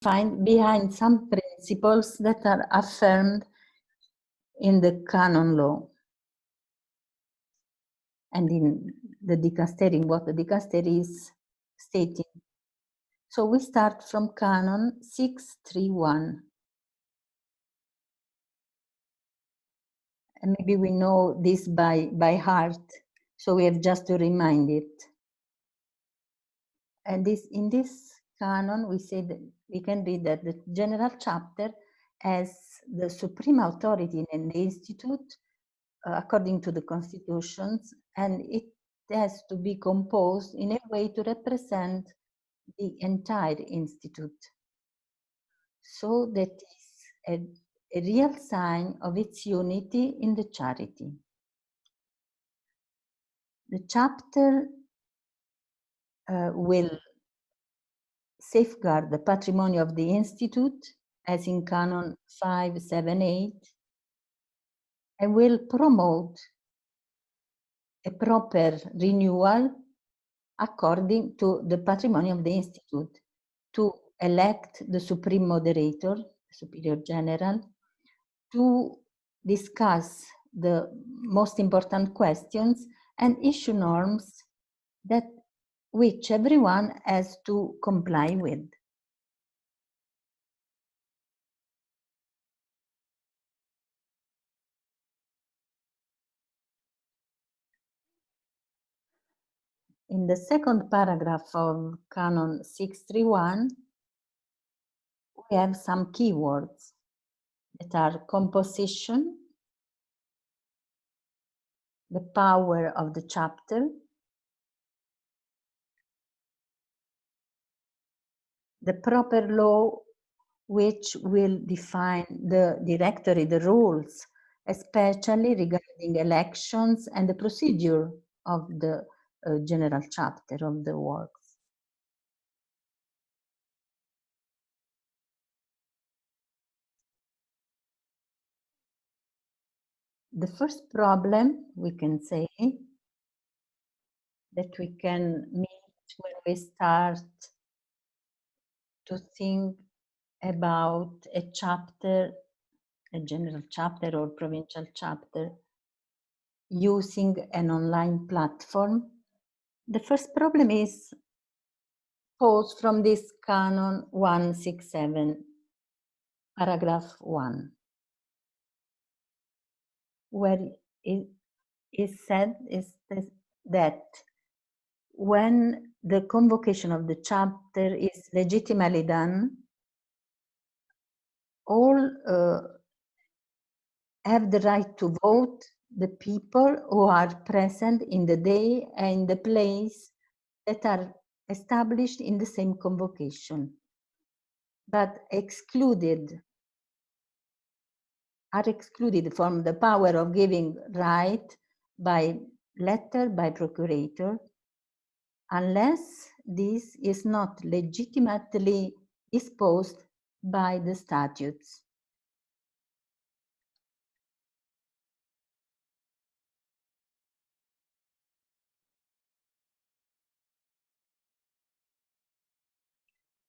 find behind some principles that are affirmed in the canon law and in the dicastery, what the dicastery is stating. So we start from canon 631. And maybe we know this by heart, so we have just to remind it. And in this canon, we say that we can read that the general chapter has the supreme authority in the institute according to the constitutions, and it has to be composed in a way to represent the entire institute. So that is a real sign of its unity in the charity. The chapter will safeguard the patrimony of the institute, as in Canon 578, and will promote a proper renewal according to the patrimony of the institute, to elect the supreme moderator, superior general, to discuss the most important questions and issue norms that which everyone has to comply with. In the second paragraph of Canon 631, we have some keywords that are composition, the power of the chapter, the proper law which will define the directory, the rules, especially regarding elections and the procedure of the general chapter of the works. The first problem, we can say, that we can meet when we start to think about a chapter, a general chapter or provincial chapter, using an online platform. The first problem is posed from this Canon 167, paragraph 1, where it is said that when the convocation of the chapter is legitimately done, all have the right to vote, the people who are present in the day and the place that are established in the same convocation, but are excluded from the power of giving right by letter by procurator, unless this is not legitimately disposed by the statutes.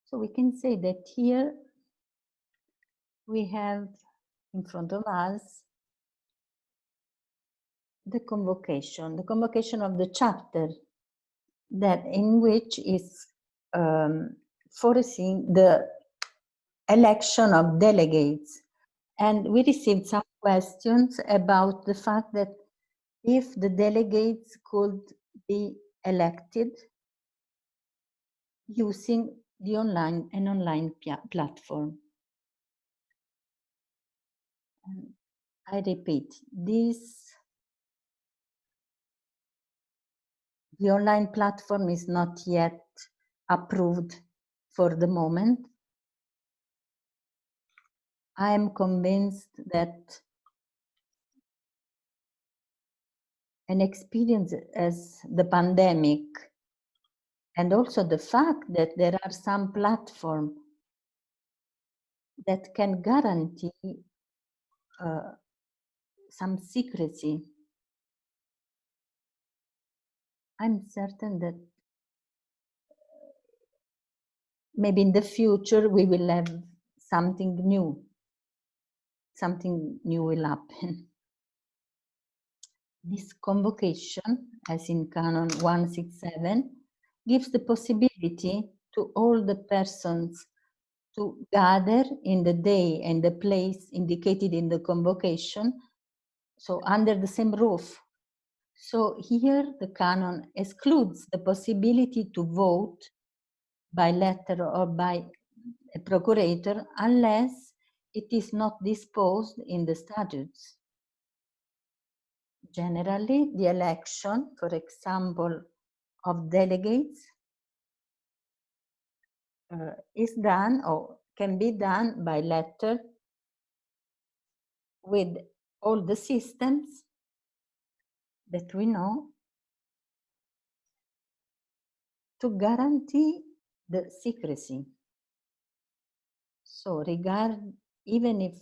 So we can say that here we have in front of us the convocation of the chapter, that in which is foreseen the election of delegates. And we received some questions about the fact that if the delegates could be elected using the online platform. And I repeat, the online platform is not yet approved for the moment. I am convinced that an experience as the pandemic, and also the fact that there are some platforms that can guarantee some secrecy, I'm certain that maybe in the future we will have something new. Something new will happen. This convocation, as in Canon 167, gives the possibility to all the persons to gather in the day and the place indicated in the convocation, so under the same roof. So here the canon excludes the possibility to vote by letter or by a procurator unless it is not disposed in the statutes. Generally, the election, for example, of delegates is done or can be done by letter with all the systems that we know to guarantee the secrecy. So even if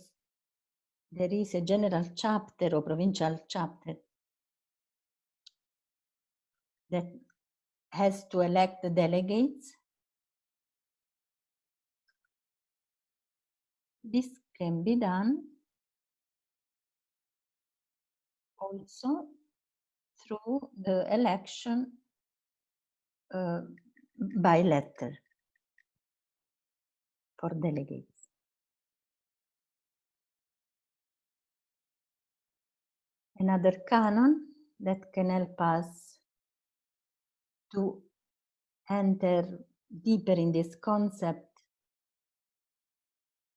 there is a general chapter or provincial chapter that has to elect the delegates, this can be done also through the election by letter for delegates. Another canon that can help us to enter deeper in this concept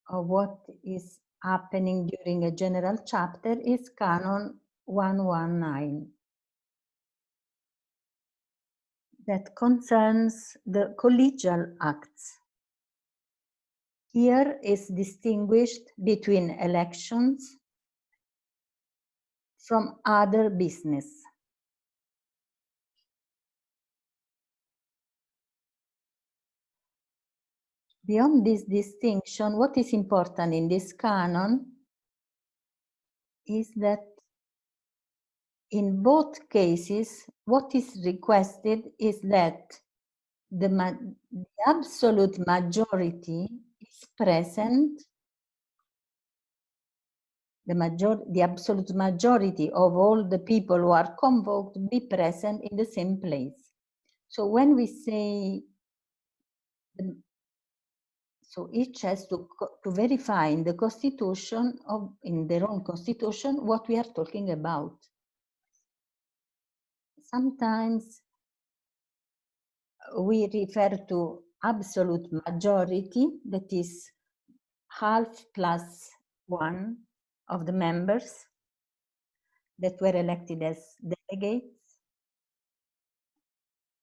of what is happening during a general chapter is Canon 119. That concerns the collegial acts. Here is distinguished between elections from other business. Beyond this distinction, what is important in this canon is that in both cases, what is requested is that the absolute majority is present, the absolute majority of all the people who are convoked be present in the same place. So when we say, so each has to verify in the constitution, in their own constitution, what we are talking about. Sometimes we refer to absolute majority, that is half plus one of the members that were elected as delegates.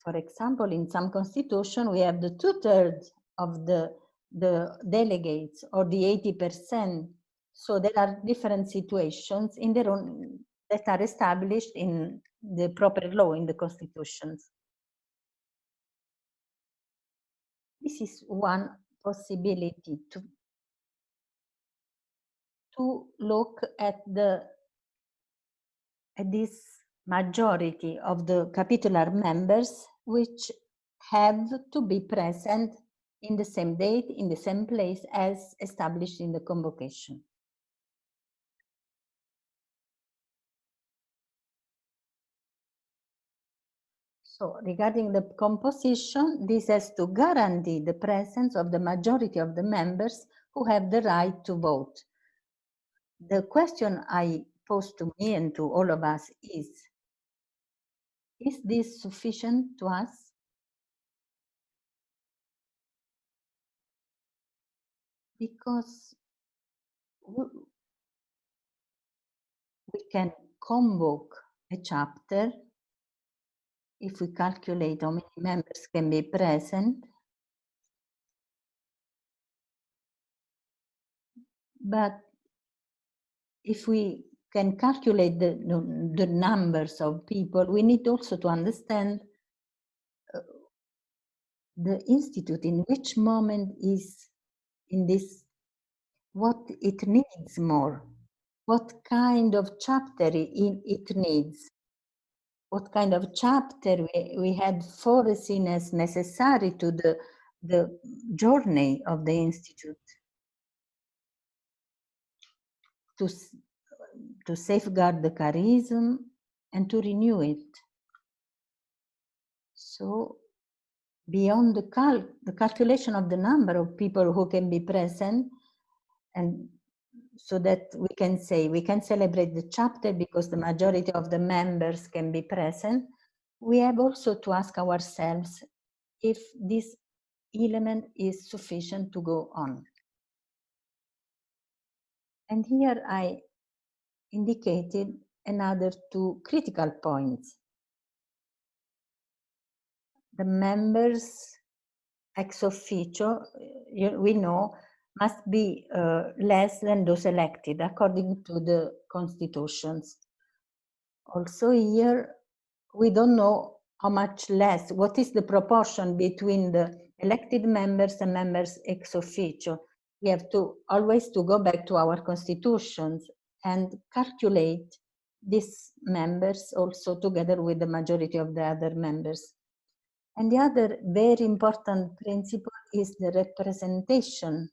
For example, in some constitution, we have the 2/3 of the delegates or the 80%. So there are different situations in their own that are established in the proper law in the constitutions. This is one possibility to look at this majority of the capitular members which have to be present in the same date, in the same place as established in the convocation. So regarding the composition, this has to guarantee the presence of the majority of the members who have the right to vote. The question I pose to me and to all of us is this sufficient to us? Because we can convoke a chapter if we calculate how many members can be present. But if we can calculate the numbers of people, we need also to understand the institute in which moment is in this, what it needs more, what kind of chapter it needs, what kind of chapter we had foreseen as necessary to the the journey of the Institute to safeguard the charism and to renew it. So beyond the calculation of the number of people who can be present, and so that we can say we can celebrate the chapter because the majority of the members can be present, we have also to ask ourselves if this element is sufficient to go on. And here I indicated another two critical points. The members ex officio, we know, must be less than those elected according to the constitutions. Also here, we don't know how much less, what is the proportion between the elected members and members ex officio. We have to always to go back to our constitutions and calculate these members also together with the majority of the other members. And the other very important principle is the representation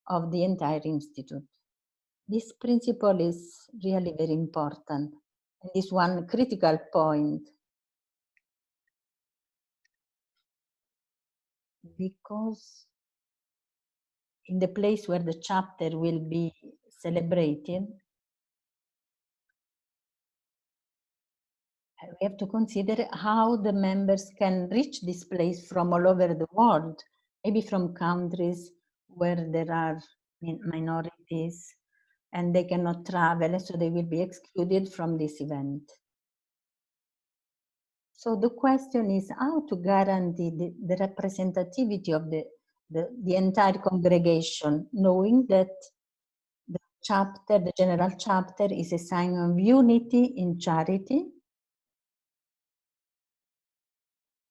of the entire institute. This principle is really very important. And is one critical point, because in the place where the chapter will be celebrated, we have to consider how the members can reach this place from all over the world, maybe from countries where there are minorities and they cannot travel, so they will be excluded from this event. So the question is how to guarantee the representativity of the entire congregation, knowing that the chapter, the general chapter, is a sign of unity in charity.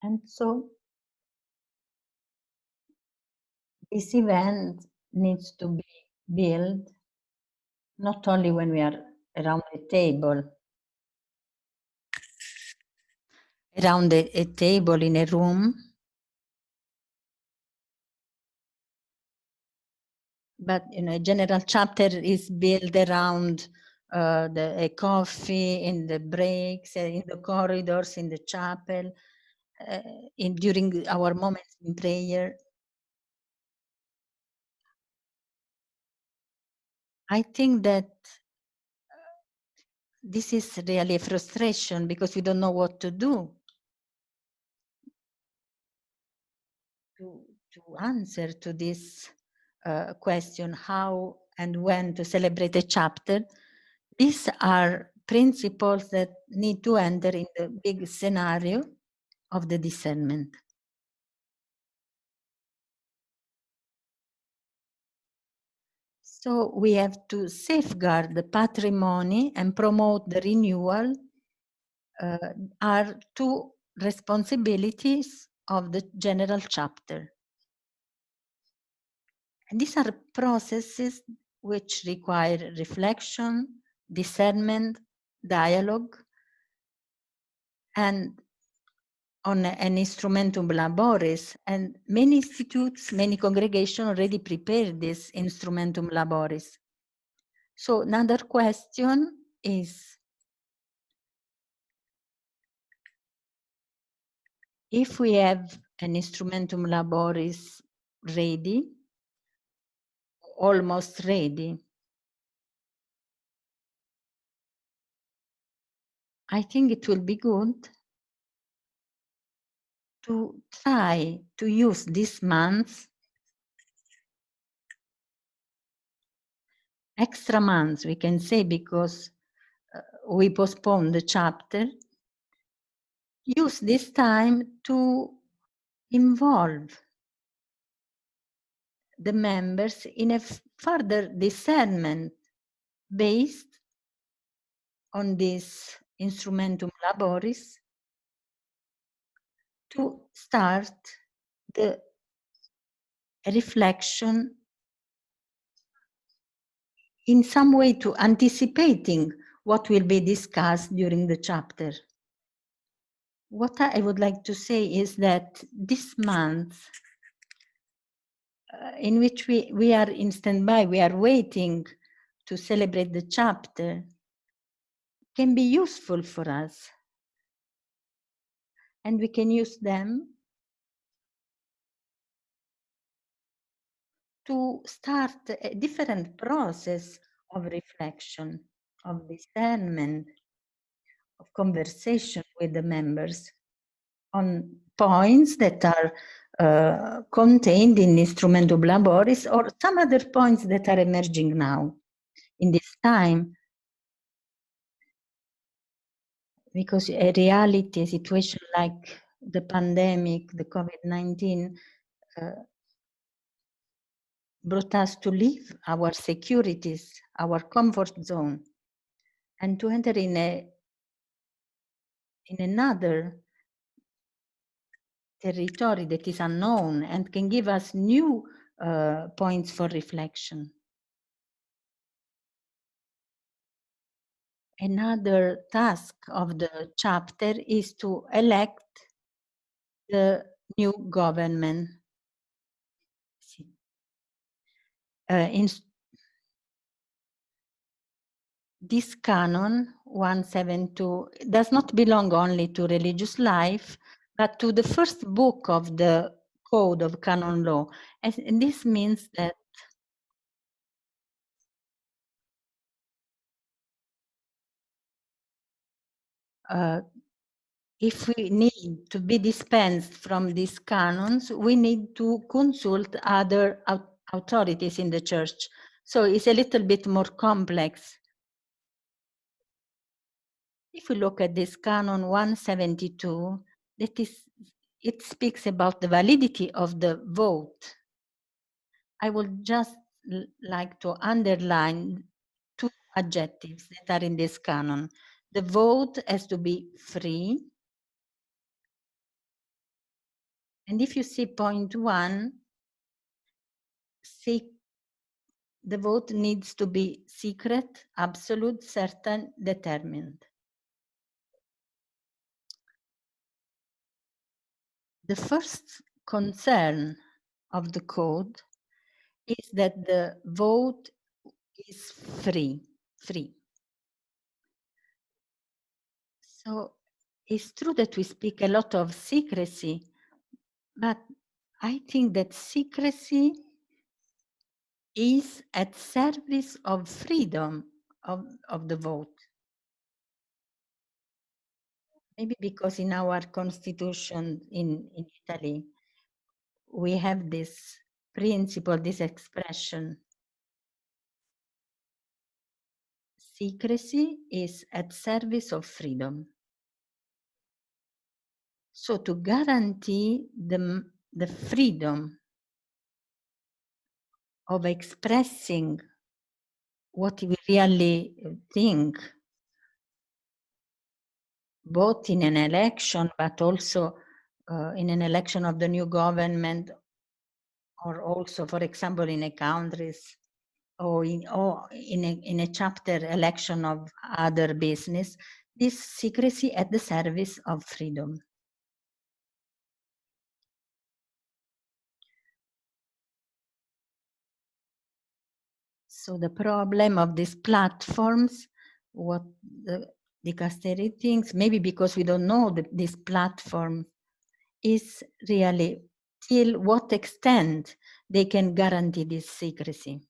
And so this event needs to be built not only when we are around a table, in a room, but a general chapter is built around a coffee, in the breaks, in the corridors, in the chapel, during our moments in prayer. I think that this is really a frustration because we don't know what to do to answer to this question, how and when to celebrate a chapter. These are principles that need to enter in the big scenario of the discernment. So we have to safeguard the patrimony and promote the renewal are two responsibilities of the general chapter. And these are processes which require reflection, discernment, dialogue, and on an instrumentum laboris. And many institutes, many congregations already prepared this instrumentum laboris. So another question is, if we have an instrumentum laboris ready, almost ready, I think it will be good to try to use this month, extra months, we can say, because we postponed the chapter, use this time to involve the members in a further discernment based on this instrumentum laboris to start the reflection in some way, to anticipating what will be discussed during the chapter. What I would like to say is that this month in which we are in standby, we are waiting to celebrate the chapter, can be useful for us. And we can use them to start a different process of reflection, of discernment, of conversation with the members on points that are contained in Instrumentum Laboris, or some other points that are emerging now in this time. Because a reality, a situation like the pandemic, the COVID-19, brought us to leave our securities, our comfort zone, and to enter in another territory that is unknown and can give us new points for reflection. Another task of the chapter is to elect the new government. This canon 172 does not belong only to religious life, but to the first book of the Code of Canon Law. And this means that if we need to be dispensed from these canons, we need to consult other authorities in the church. So it's a little bit more complex. If we look at this canon 172, it speaks about the validity of the vote. I would just like to underline two adjectives that are in this canon. The vote has to be free. And if you see point 1, the vote needs to be secret, absolute, certain, determined. The first concern of the code is that the vote is free. So it's true that we speak a lot of secrecy, but I think that secrecy is at service of freedom of the vote. Maybe because in our constitution in Italy, we have this principle, this expression. Secrecy is at service of freedom. So to guarantee the freedom of expressing what we really think, both in an election, but also in an election of the new government, or also, for example, in a countries, or in a chapter election of other business, this secrecy at the service of freedom. So the problem of these platforms, what the dicastery thinks, maybe because we don't know this platform, is really till what extent they can guarantee this secrecy.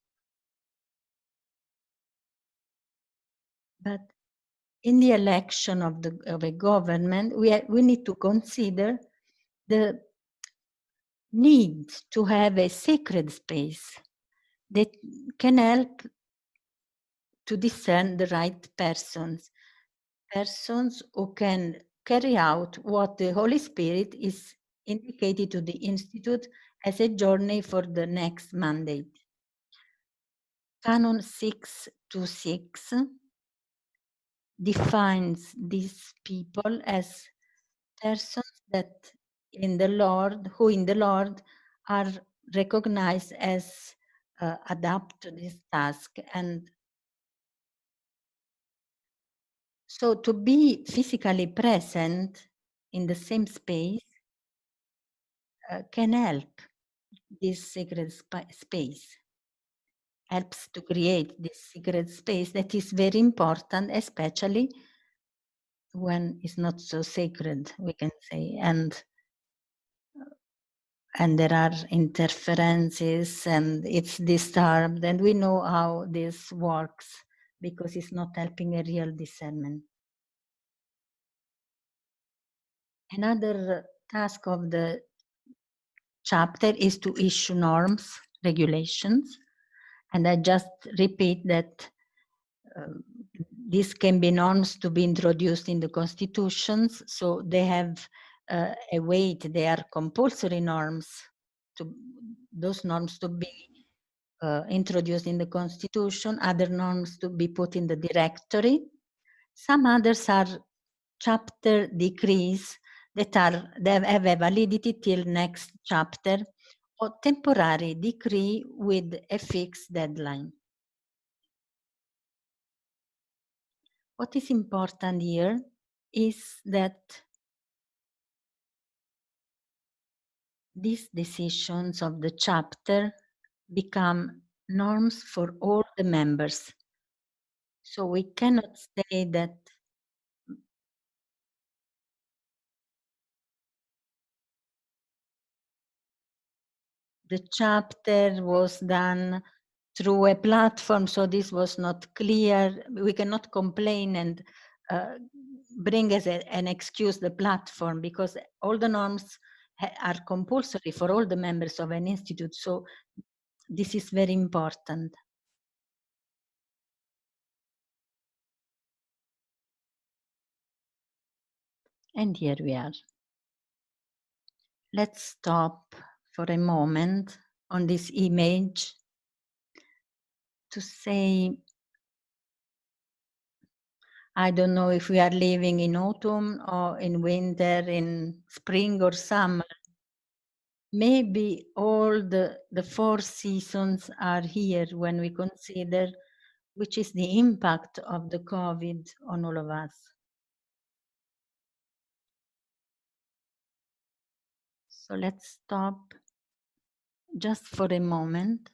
But in the election of a government, we need to consider the need to have a sacred space that can help to discern the right persons who can carry out what the Holy Spirit is indicated to the Institute as a journey for the next mandate. Canon 626 defines these people as persons that who in the Lord are recognized as adapt to this task. And so to be physically present in the same space can help this sacred space, helps to create this sacred space that is very important, especially when it's not so sacred, we can say, and there are interferences and it's disturbed, and we know how this works because it's not helping a real discernment. Another task of the chapter is to issue norms, regulations, and I just repeat that these can be norms to be introduced in the constitutions, so they have a weight, they are compulsory norms, those norms to be introduced in the constitution, other norms to be put in the directory. Some others are chapter decrees that they have a validity till next chapter, or temporary decree with a fixed deadline. What is important here is that these decisions of the chapter become norms for all the members. So we cannot say that the chapter was done through a platform, so this was not clear. We cannot complain and bring as an excuse the platform, because all the norms are compulsory for all the members of an institute. So this is very important. And here we are. Let's stop for a moment on this image to say, I don't know if we are living in autumn or in winter, in spring or summer. Maybe all the 4 seasons are here when we consider which is the impact of the COVID on all of us. So let's stop just for a moment.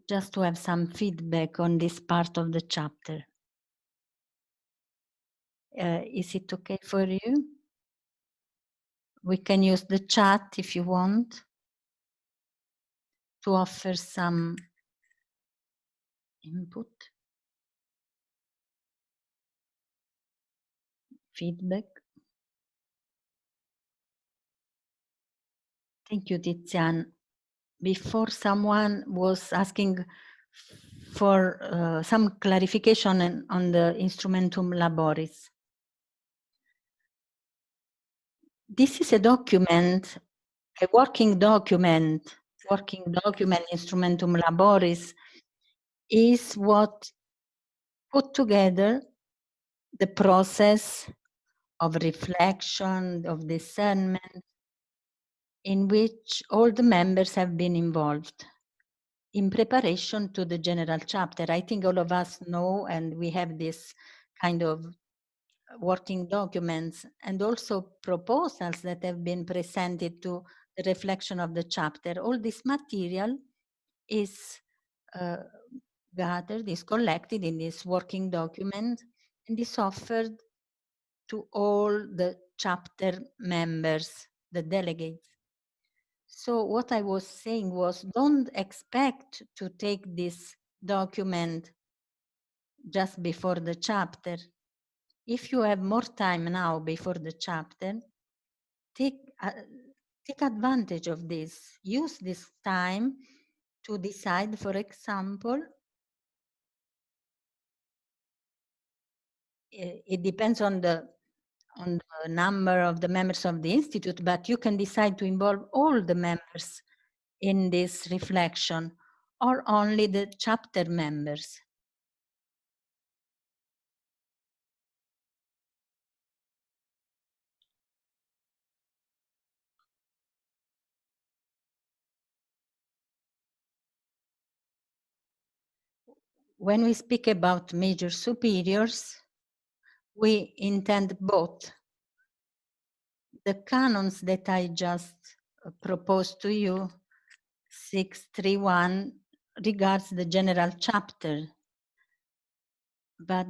Just to have some feedback on this part of the chapter. Is it okay for you? We can use the chat if you want to offer some input, feedback. Thank you, Tizian. Before, someone was asking for some clarification on the instrumentum laboris. This is a document, a working document. Working document, instrumentum laboris, is what put together the process of reflection, of discernment, in which all the members have been involved in preparation to the general chapter. I think all of us know, and we have this kind of working documents and also proposals that have been presented to the reflection of the chapter. All this material is gathered, is collected in this working document, and is offered to all the chapter members, the delegates. So what I was saying was, don't expect to take this document just before the chapter. If you have more time now before the chapter, take advantage of this. Use this time to decide, for example, it depends on the number of the members of the institute, but you can decide to involve all the members in this reflection, or only the chapter members. When we speak about major superiors, we intend both the canons that I just proposed to you, 631, regards the general chapter. But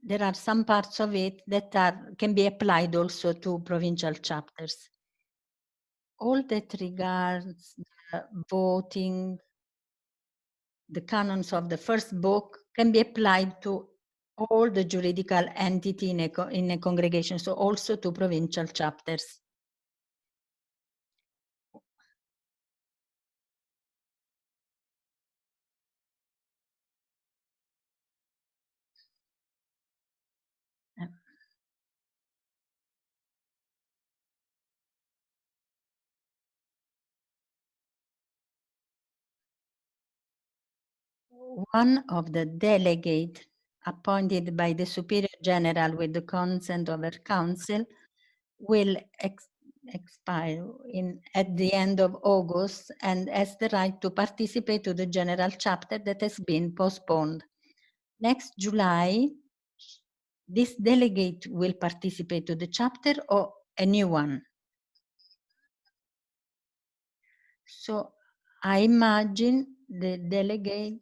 there are some parts of it that can be applied also to provincial chapters. All that regards voting, the canons of the first book can be applied to all the juridical entity in a congregation, so also to provincial chapters. One of the delegates appointed by the Superior General with the consent of her council will expire at the end of August and has the right to participate to the general chapter that has been postponed. Next July, this delegate will participate to the chapter or a new one. So I imagine the delegate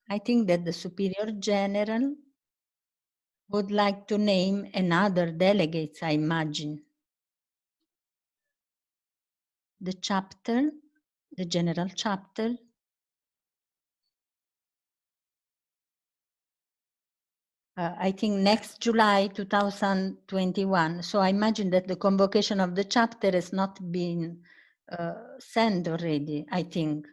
I think that the Superior General would like to name another delegate, I imagine. The chapter, the general chapter, I think next July 2021. So I imagine that the convocation of the chapter has not been sent already, I think.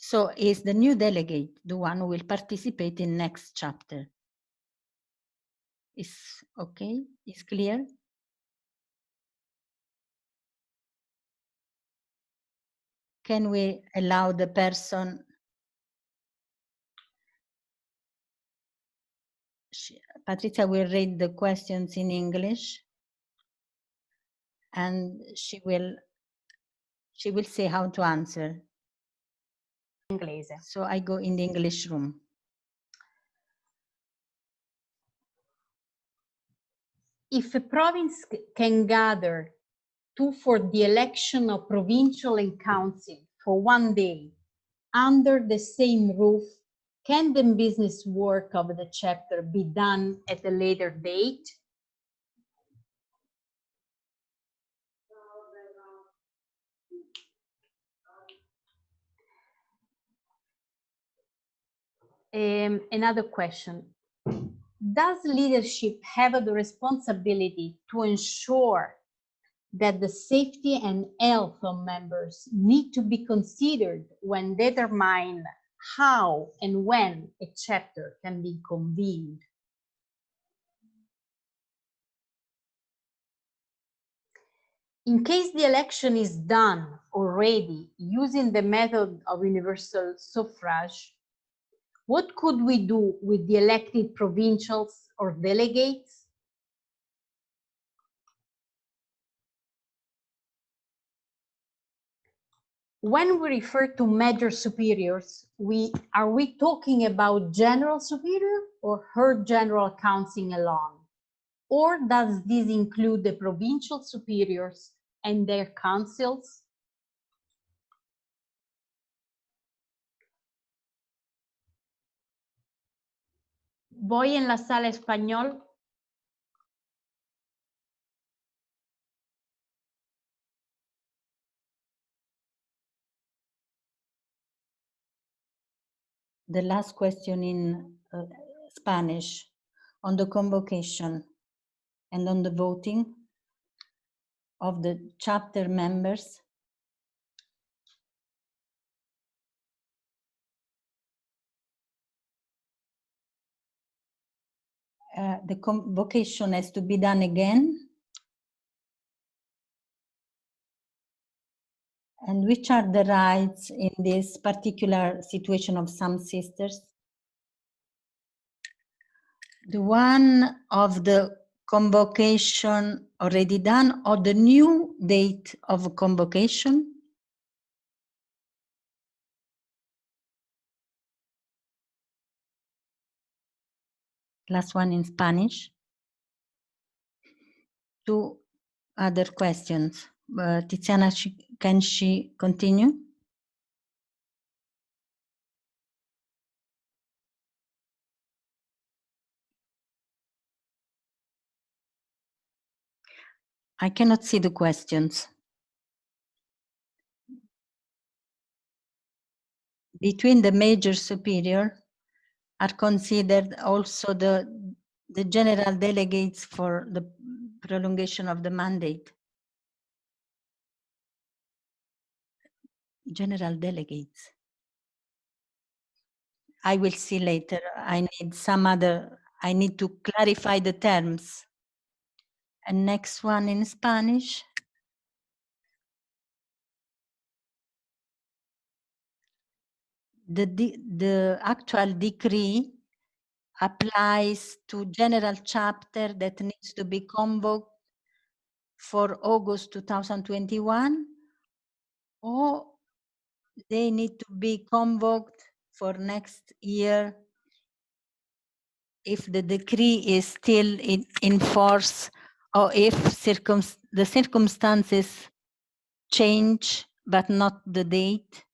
So is the new delegate the one who will participate in next chapter? Is okay? Is clear? Can we allow the person? Patrizia will read the questions in English, and she will say how to answer. Inglese. So I go in the English room. If a province can gather for the election of provincial and council for one day under the same roof, can the business work of the chapter be done at a later date? Another question. Does leadership have the responsibility to ensure that the safety and health of members need to be considered when determining how and when a chapter can be convened? In case the election is done already using the method of universal suffrage, what could we do with the elected provincials or delegates? When we refer to major superiors, are we talking about general superior or her general council alone? Or does this include the provincial superiors and their councils? Voy en la sala español. The last question in Spanish on the convocation and on the voting of the chapter members. The convocation has to be done again. And which are the rights in this particular situation of some sisters? The one of the convocation already done or the new date of convocation? last one in Spanish. Two other questions. Tiziana, can she continue? I cannot see the questions. Between the major superior are considered also the general delegates for the prolongation of the mandate. General delegates. I will see later. I need to clarify the terms. And next one in Spanish. The actual decree applies to general chapter that needs to be convoked for August 2021, or they need to be convoked for next year if the decree is still in force, or if the circumstances change but not the date.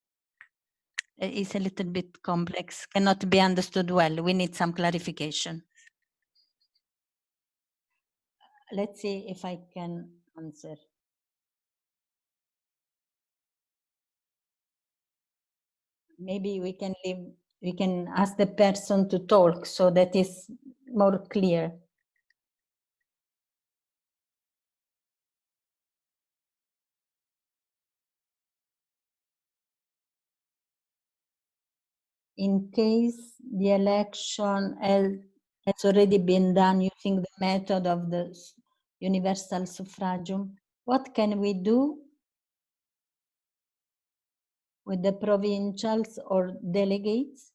It's a little bit complex, cannot be understood well. We need some clarification. Let's see if I can answer. Maybe we can ask the person to talk so that is more clear. In case the election has already been done using the method of the universal suffragium, what can we do with the provincials or delegates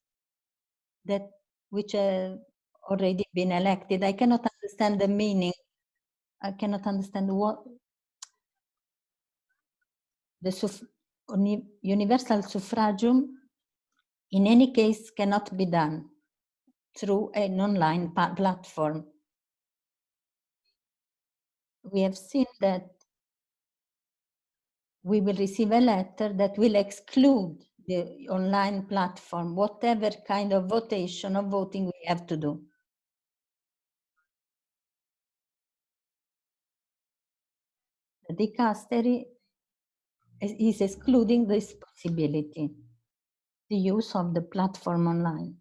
which have already been elected? I cannot understand the meaning. I cannot understand what the universal suffragium in any case cannot be done through an online platform. We have seen that we will receive a letter that will exclude the online platform, whatever kind of votation or voting we have to do. The dicastery is excluding this possibility, the use of the platform online.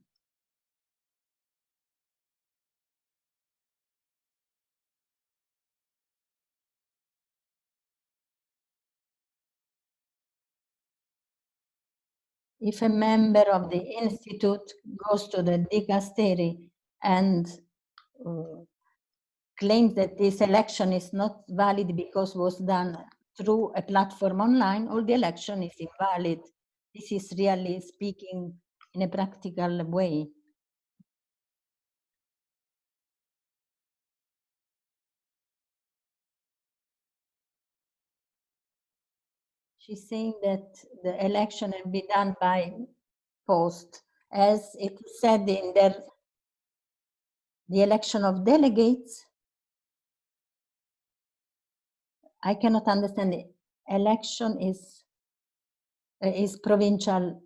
If a member of the institute goes to the dicastery and claims that this election is not valid because was done through a platform online, or the election is invalid. This is really speaking in a practical way. She's saying that the election will be done by post, as it is said in the election of delegates. I cannot understand. The election is provincials.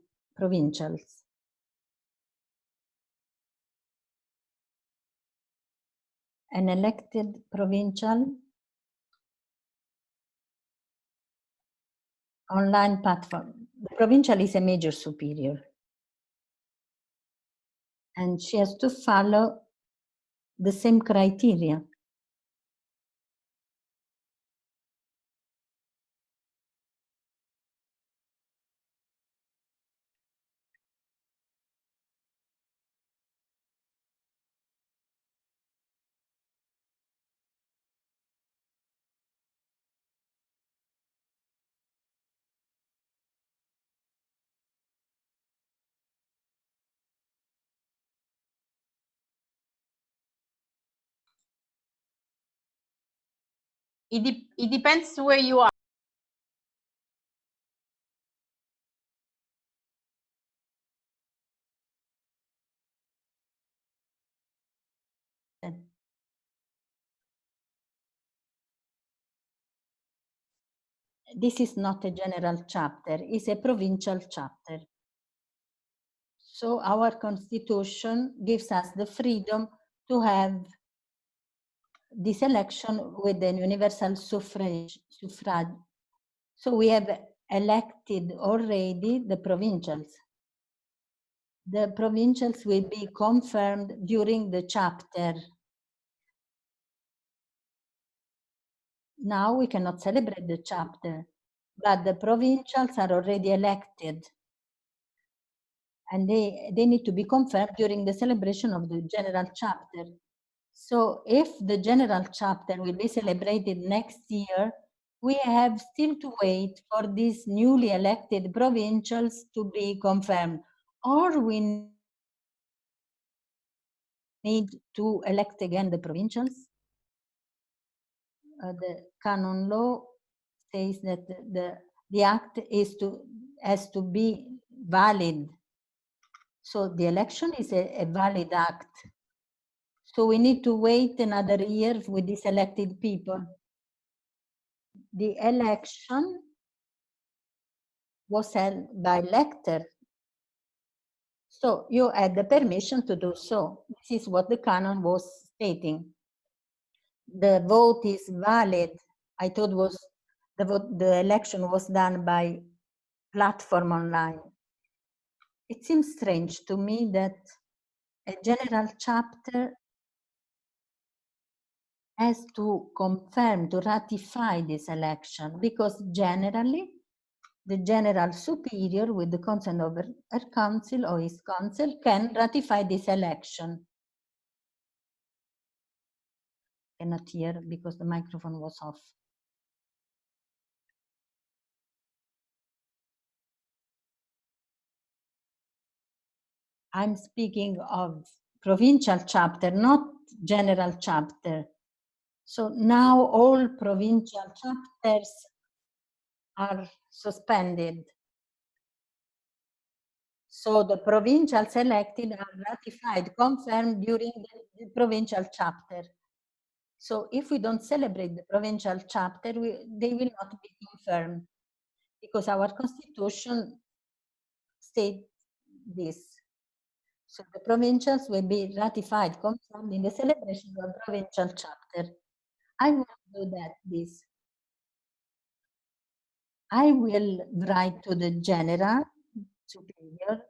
An elected provincial online platform. The provincial is a major superior, and she has to follow the same criteria. It depends where you are. this is not a general chapter, it's a provincial chapter. So our constitution gives us the freedom to have this election with an universal suffrage. So we have elected already the provincials. The provincials will be confirmed during the chapter. Now we cannot celebrate the chapter, but the provincials are already elected. And they need to be confirmed during the celebration of the general chapter. So if the general chapter will be celebrated next year, we have still to wait for these newly elected provincials to be confirmed, or we need to elect again the provincials. The canon law says that the act has to be valid. So the election is a valid act. So we need to wait another year with these elected people. The election was held by elector. So you had the permission to do so. This is what the canon was stating. The vote is valid. I thought the election was done by platform online. It seems strange to me that a general chapter has to confirm, to ratify this election, because generally the general superior, with the consent of her council or his council, can ratify this election. I cannot hear because the microphone was off. I'm speaking of provincial chapter, not general chapter. So now all provincial chapters are suspended. So the provincials elected are ratified, confirmed during the provincial chapter. So if we don't celebrate the provincial chapter, they will not be confirmed, because our constitution states this. So the provincials will be ratified, confirmed in the celebration of the provincial chapter. I will do that, this. I will write to the general superior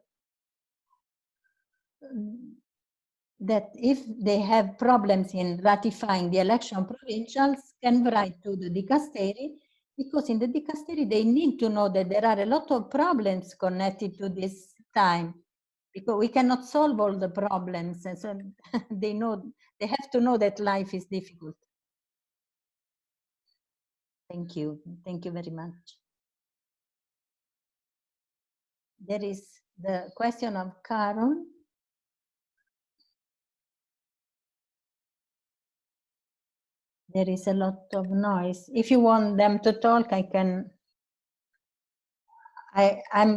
that if they have problems in ratifying the election, provincials can write to the dicastery, because in the dicastery they need to know that there are a lot of problems connected to this time, because we cannot solve all the problems, and so they have to know that life is difficult. Thank you very much. There is the question of Carol. There is a lot of noise. If you want them to talk, I'm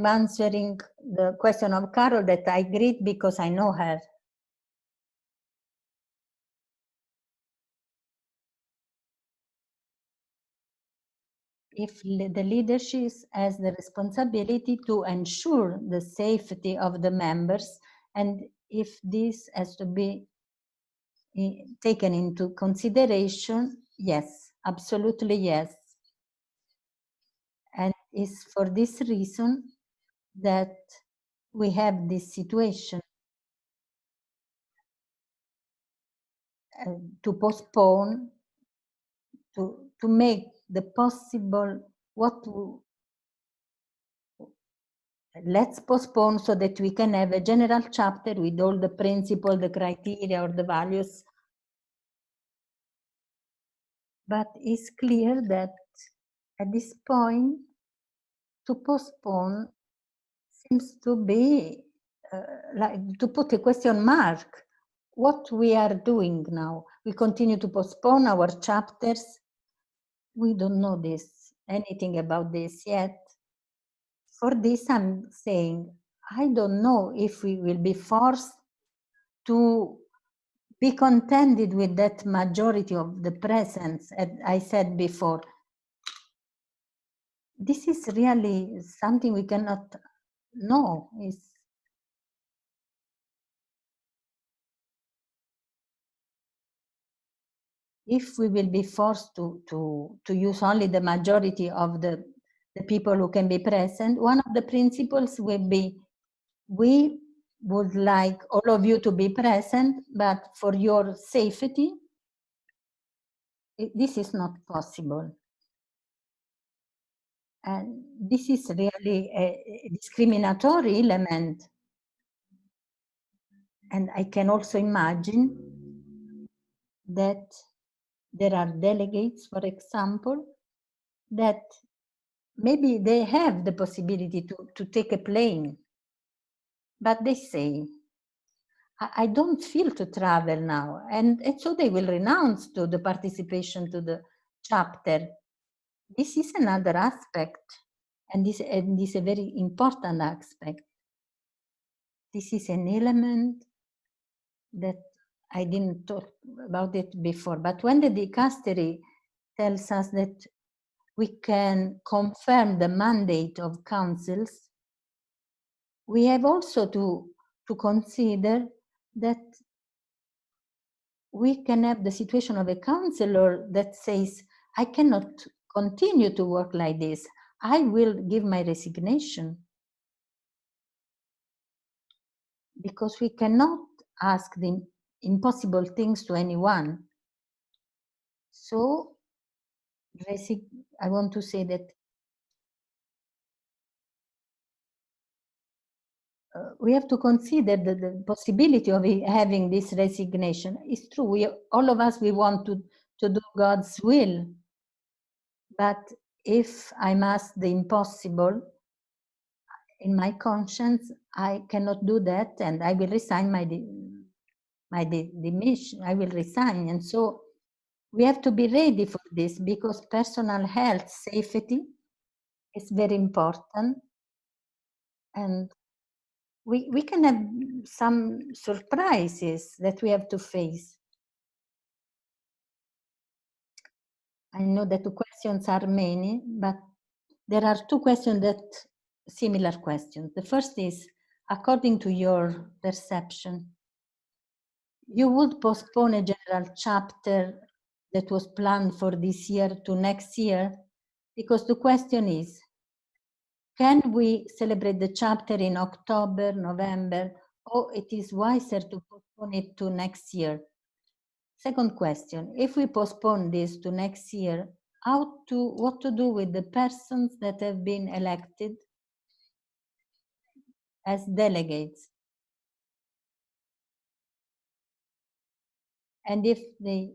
answering the question of Carol that I greet because I know her. If the leadership has the responsibility to ensure the safety of the members, and if this has to be taken into consideration, yes, absolutely yes. And it's for this reason that we have this situation to postpone, to make the possible, let's postpone so that we can have a general chapter with all the principles, the criteria, or the values. But it's clear that at this point, to postpone seems to be like to put a question mark. What we are doing now, we continue to postpone our chapters. We don't know anything about this yet. For this, I'm saying, I don't know if we will be forced to be contented with that majority of the presence, as I said before. this is really something we cannot know. If we will be forced to use only the majority of the people who can be present, one of the principles will be, we would like all of you to be present, but for your safety, this is not possible. And this is really a discriminatory element. And I can also imagine that there are delegates, for example, that maybe they have the possibility to take a plane, but they say, I don't feel to travel now. And so they will renounce to the participation to the chapter. This is another aspect, and this is a very important aspect. This is an element that I didn't talk about it before, but when the dicastery tells us that we can confirm the mandate of councils, we have also to consider that we can have the situation of a counselor that says, I cannot continue to work like this. I will give my resignation. Because we cannot ask the impossible things to anyone. So I want to say that we have to consider the possibility of having this resignation. It's true, all of us, we want to do God's will. But if I'm asked the impossible, in my conscience, I cannot do that, and I will resign my demission. I will resign. And so we have to be ready for this, because personal health, safety is very important. And we can have some surprises that we have to face. I know that the questions are many, but there are two questions similar questions. The first is, according to your perception, you would postpone a general chapter that was planned for this year to next year? Because the question is, can we celebrate the chapter in October, November, or it is wiser to postpone it to next year? Second question, if we postpone this to next year, what to do with the persons that have been elected as delegates? And if they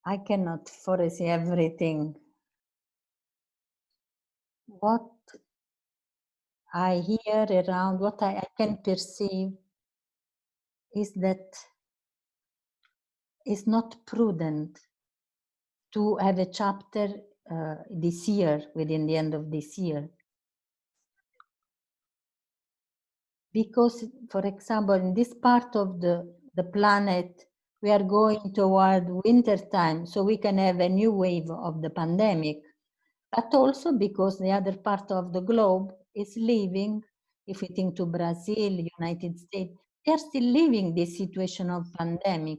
I cannot foresee everything. What I hear around, what I can perceive is that it's not prudent to have a chapter this year, within the end of this year. Because, for example, in this part of the planet, we are going toward winter time, so we can have a new wave of the pandemic. But also because the other part of the globe is living, if we think to Brazil, United States, they are still living this situation of pandemic.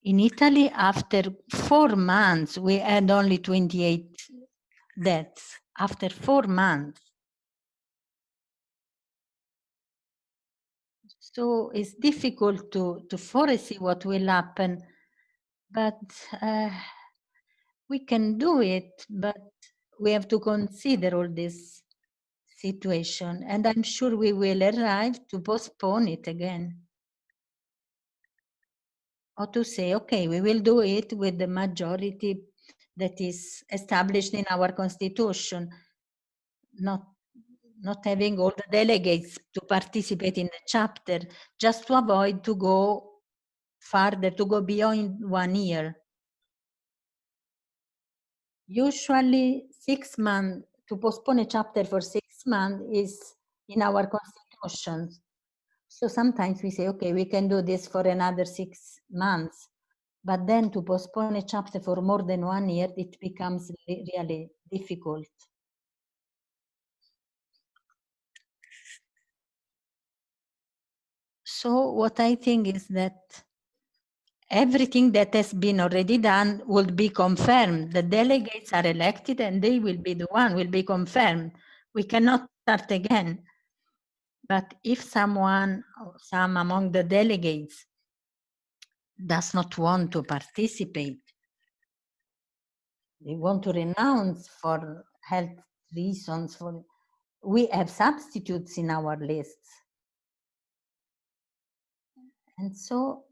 In Italy, after 4 months, we had only 28 deaths. After 4 months. So it's difficult to foresee what will happen, but we can do it, but we have to consider all this situation, and I'm sure we will arrive to postpone it again. Or to say, okay, we will do it with the majority that is established in our constitution, not having all the delegates to participate in the chapter, just to avoid to go further, to go beyond 1 year. Usually 6 months, to postpone a chapter for 6 months is in our constitution motions. So sometimes we say, okay, we can do this for another 6 months, but then to postpone a chapter for more than 1 year, it becomes really difficult. So what I think is that everything that has been already done would be confirmed. The delegates are elected and they will be the one, will be confirmed. We cannot start again. But if someone, or some among the delegates, does not want to participate, they want to renounce for health reasons, we have substitutes in our lists. And so,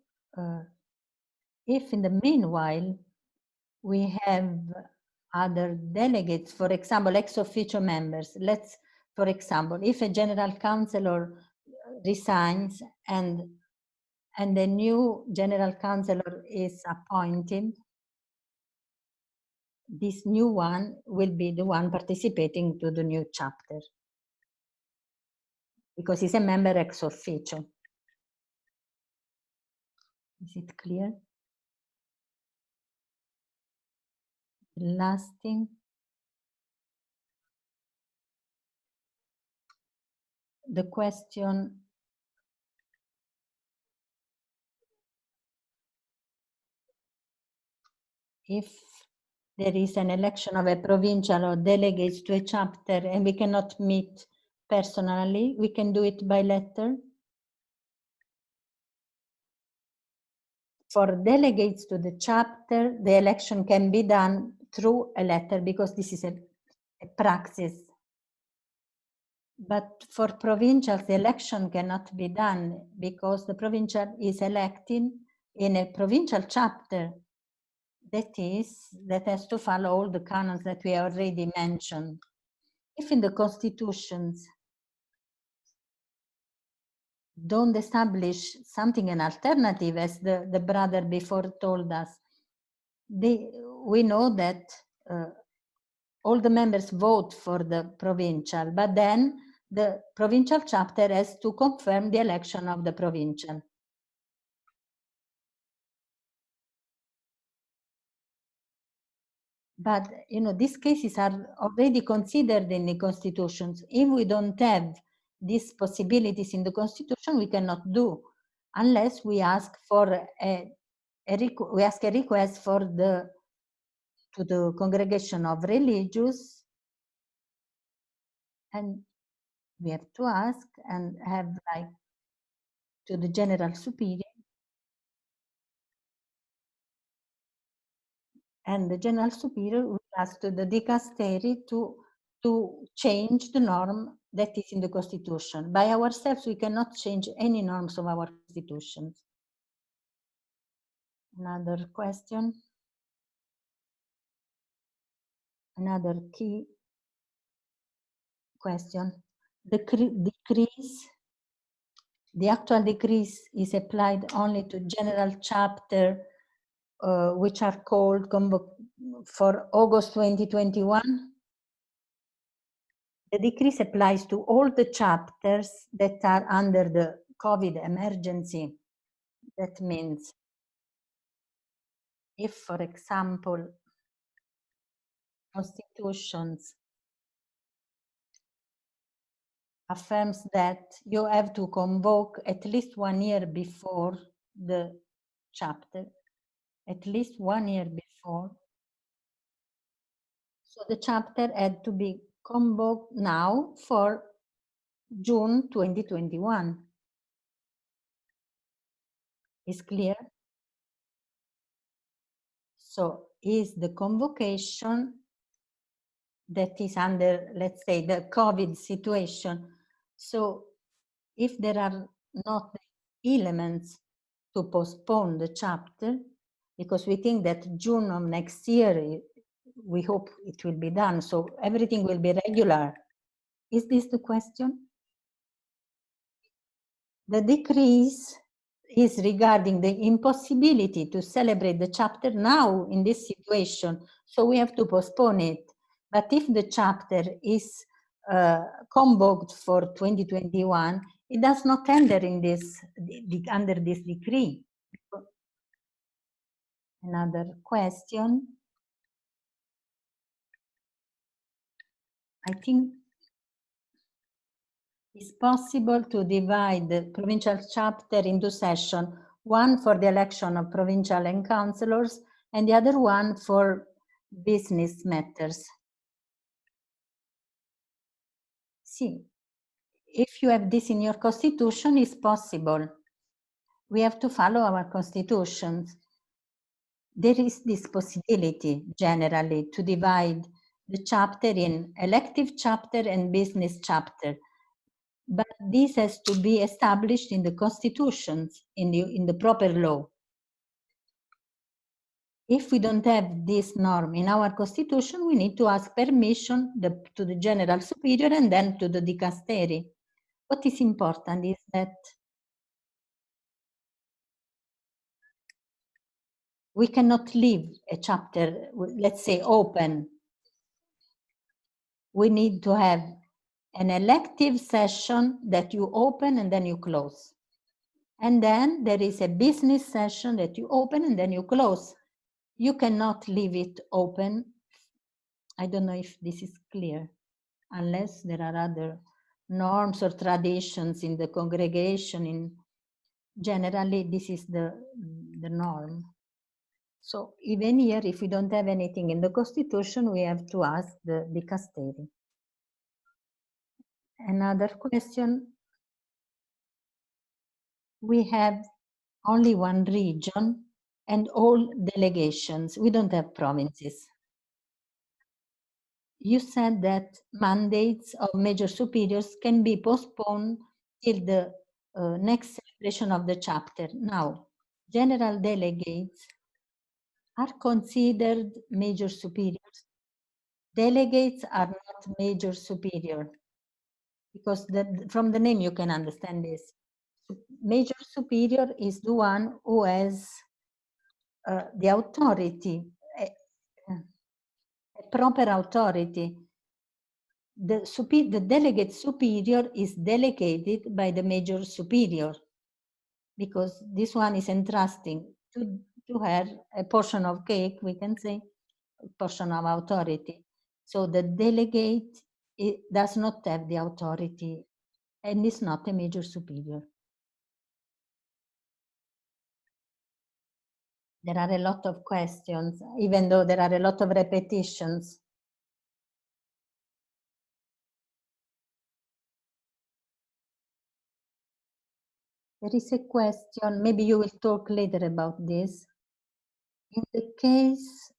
if in the meanwhile, we have other delegates, for example, ex officio members. Let's, for example, if a general councillor resigns and the new general councillor is appointed, this new one will be the one participating to the new chapter, because he's a member ex officio. Is it clear? The last thing. The question if there is an election of a provincial or delegates to a chapter and we cannot meet personally, we can do it by letter. For delegates to the chapter, the election can be done through a letter because this is a praxis. But for provincials, the election cannot be done because the provincial is elected in a provincial chapter that has to follow all the canons that we already mentioned. If in the constitutions don't establish something, an alternative, as the brother before told us, we know that all the members vote for the provincial, but then the provincial chapter has to confirm the election of the provincial. But, you know, these cases are already considered in the constitutions. If we don't have these possibilities in the constitution, we cannot do, unless we ask for a request for to the congregation of religious, and we have to ask and have like to the general superior, and the general superior will ask to the dicastery to change the norm that is in the constitution. By ourselves, we cannot change any norms of our constitutions. Another question. Another key question. The actual decrease is applied only to general chapter, which are called for August 2021. The decrease applies to all the chapters that are under the COVID emergency. That means if, for example, constitutions affirms that you have to convoke at least 1 year before the chapter, at least 1 year before. So the chapter had to be convoked now for June 2021. Is clear? So is the convocation that is under, let's say, the COVID situation. So if there are not elements to postpone the chapter, because we think that June of next year, we hope it will be done, so everything will be regular. Is this the question? The decrease is regarding the impossibility to celebrate the chapter now in this situation, so we have to postpone it. But if the chapter is convoked for 2021, it does not enter in this, under this decree. Another question. I think it's possible to divide the provincial chapter into sessions, one for the election of provincial and councillors, and the other one for business matters. See, if you have this in your constitution, it's possible. We have to follow our constitutions. There is this possibility generally to divide the chapter in elective chapter and business chapter. But this has to be established in the constitutions, in the proper law. If we don't have this norm in our constitution, we need to ask permission to the general superior and then to the dicasteri. What is important is that we cannot leave a chapter, let's say, open. We need to have an elective session that you open and then you close. And then there is a business session that you open and then you close. You cannot leave it open. I don't know if this is clear, unless there are other norms or traditions in the congregation. Generally, this is the norm. So even here, if we don't have anything in the constitution, we have to ask the dicasteri. Another question. We have only one region and all delegations. We don't have provinces. You said that mandates of major superiors can be postponed till the next celebration of the chapter. Now, general delegates are considered major superiors. Delegates are not major superior, because from the name you can understand this. Major superior is the one who has the authority, a proper authority. The delegate superior is delegated by the major superior, because this one is entrusting to her a portion of cake, we can say, a portion of authority. So the delegate does not have the authority and is not a major superior. There are a lot of questions, even though there are a lot of repetitions. There is a question, maybe you will talk later about this. In the case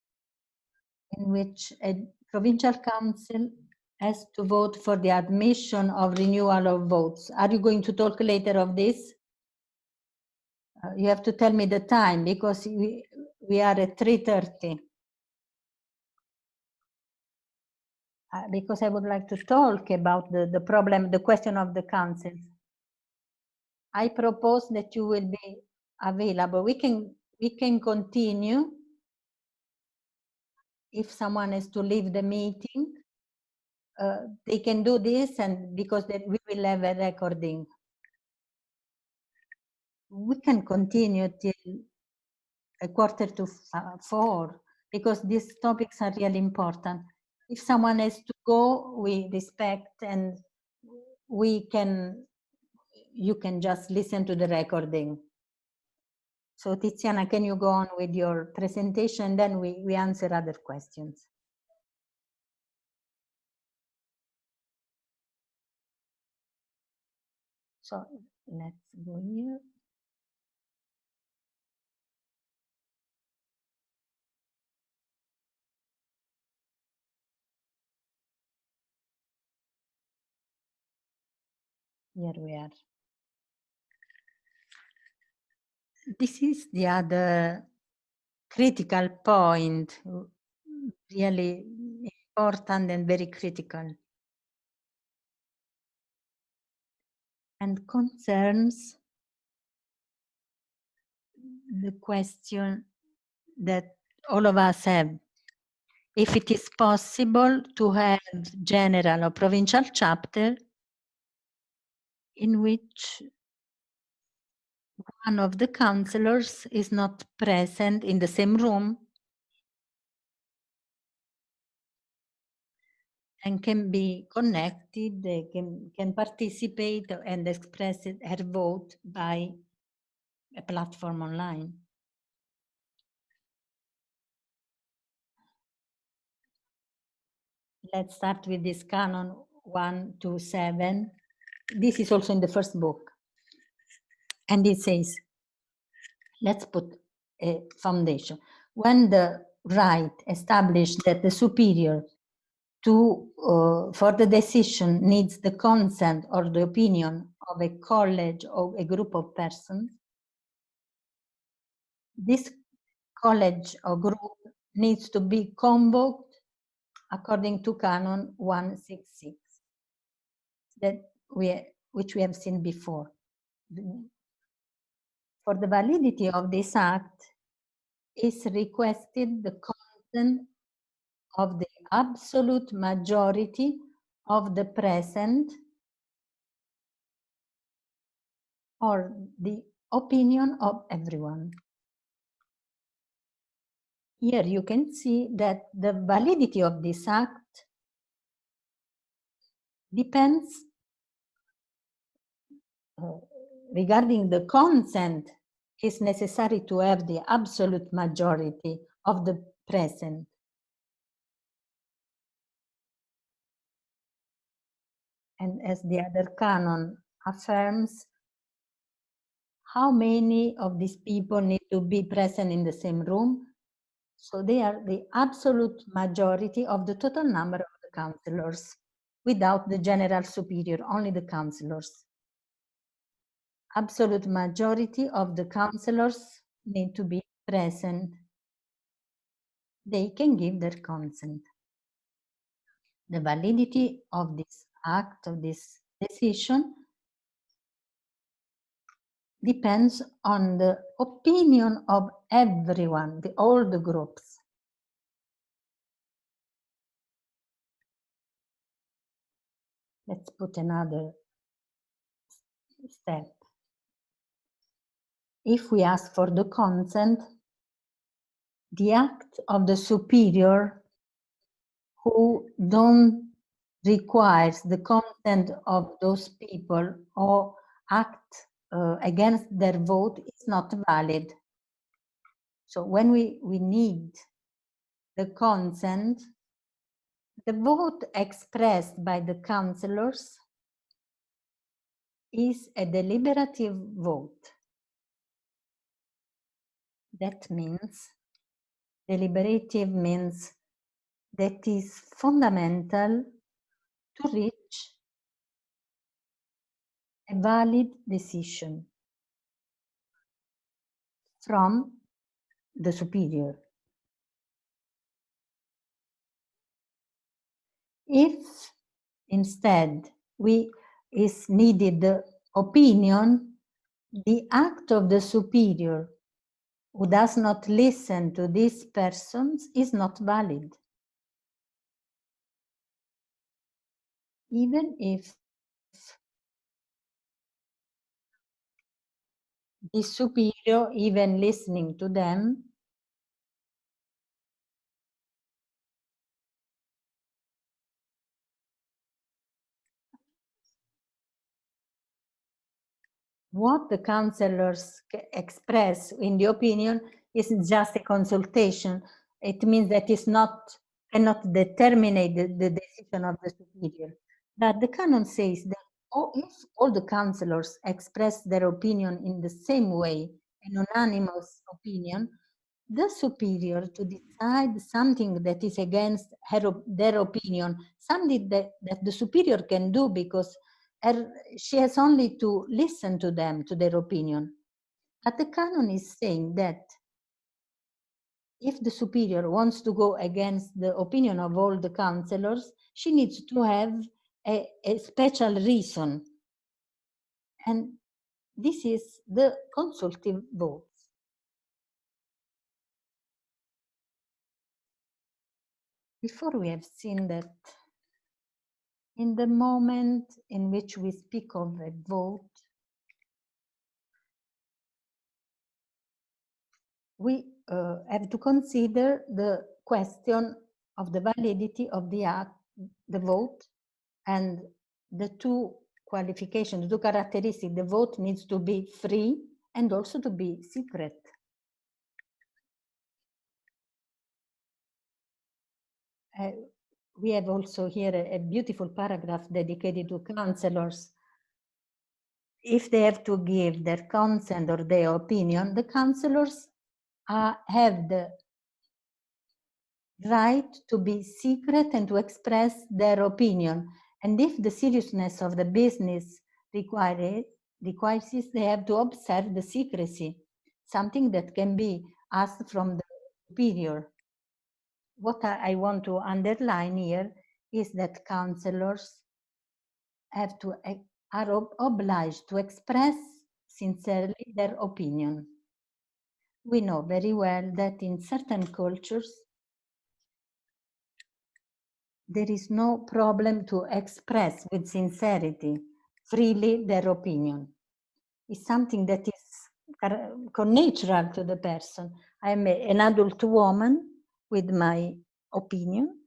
in which a provincial council has to vote for the admission of renewal of votes, are you going to talk later of this? You have to tell me the time, because we are at 3:30. Because I would like to talk about the problem, the question of the council. I propose that you will be available. We can continue if someone has to leave the meeting. They can do this, and because we will have a recording. We can continue till 3:45, because these topics are really important. If someone has to go, we respect, and you can just listen to the recording. So Tiziana, can you go on with your presentation? Then we answer other questions. So let's go here. Here we are. This is the other critical point, really important and very critical, and concerns the question that all of us have. If it is possible to have general or provincial chapter in which one of the counselors is not present in the same room and can be connected, they can participate and express her vote by a platform online. Let's start with this Canon 127. This is also in the first book. And it says, let's put a foundation. When the right established that the superior for the decision needs the consent or the opinion of a college or a group of persons, this college or group needs to be convoked according to Canon 166, which we have seen before. For the validity of this act is requested the consent of the absolute majority of the present or the opinion of everyone. Here you can see that the validity of this act depends regarding the consent is necessary to have the absolute majority of the present. And as the other canon affirms, how many of these people need to be present in the same room? So they are the absolute majority of the total number of the counselors, without the general superior, only the counselors. Absolute majority of the counselors need to be present. They can give their consent. The validity of this act, of this decision, depends on the opinion of everyone, all the groups. Let's put another step. If we ask for the consent, the act of the superior who don't requires the consent of those people or act against their vote is not valid. So when we need the consent, the vote expressed by the councillors is a deliberative vote. That means, deliberative means that is fundamental to reach a valid decision from the superior. If instead is needed the opinion, the act of the superior who does not listen to these persons is not valid. Even if the superior, even listening to them, what the councillors express in the opinion is just a consultation. It means that it's cannot determine the decision of the superior. But the canon says that if all the councillors express their opinion in the same way, an unanimous opinion, the superior to decide something that is against their opinion, something that the superior can do because she has only to listen to them, to their opinion. But the canon is saying that if the superior wants to go against the opinion of all the councillors, she needs to have a special reason. And this is the consultative vote. Before we have seen that In the moment in which we speak of a vote, we have to consider the question of the validity of the act, the vote, and the two qualifications, the two characteristics. The vote needs to be free and also to be secret. We have also here a beautiful paragraph dedicated to counselors. If they have to give their consent or their opinion, the counselors have the right to be secret and to express their opinion. And if the seriousness of the business requires it, they have to observe the secrecy, something that can be asked from the superior. What I want to underline here is that counselors are obliged to express sincerely their opinion. We know very well that in certain cultures, there is no problem to express with sincerity, freely their opinion. It's something that is connatural to the person. I am an adult woman with my opinion.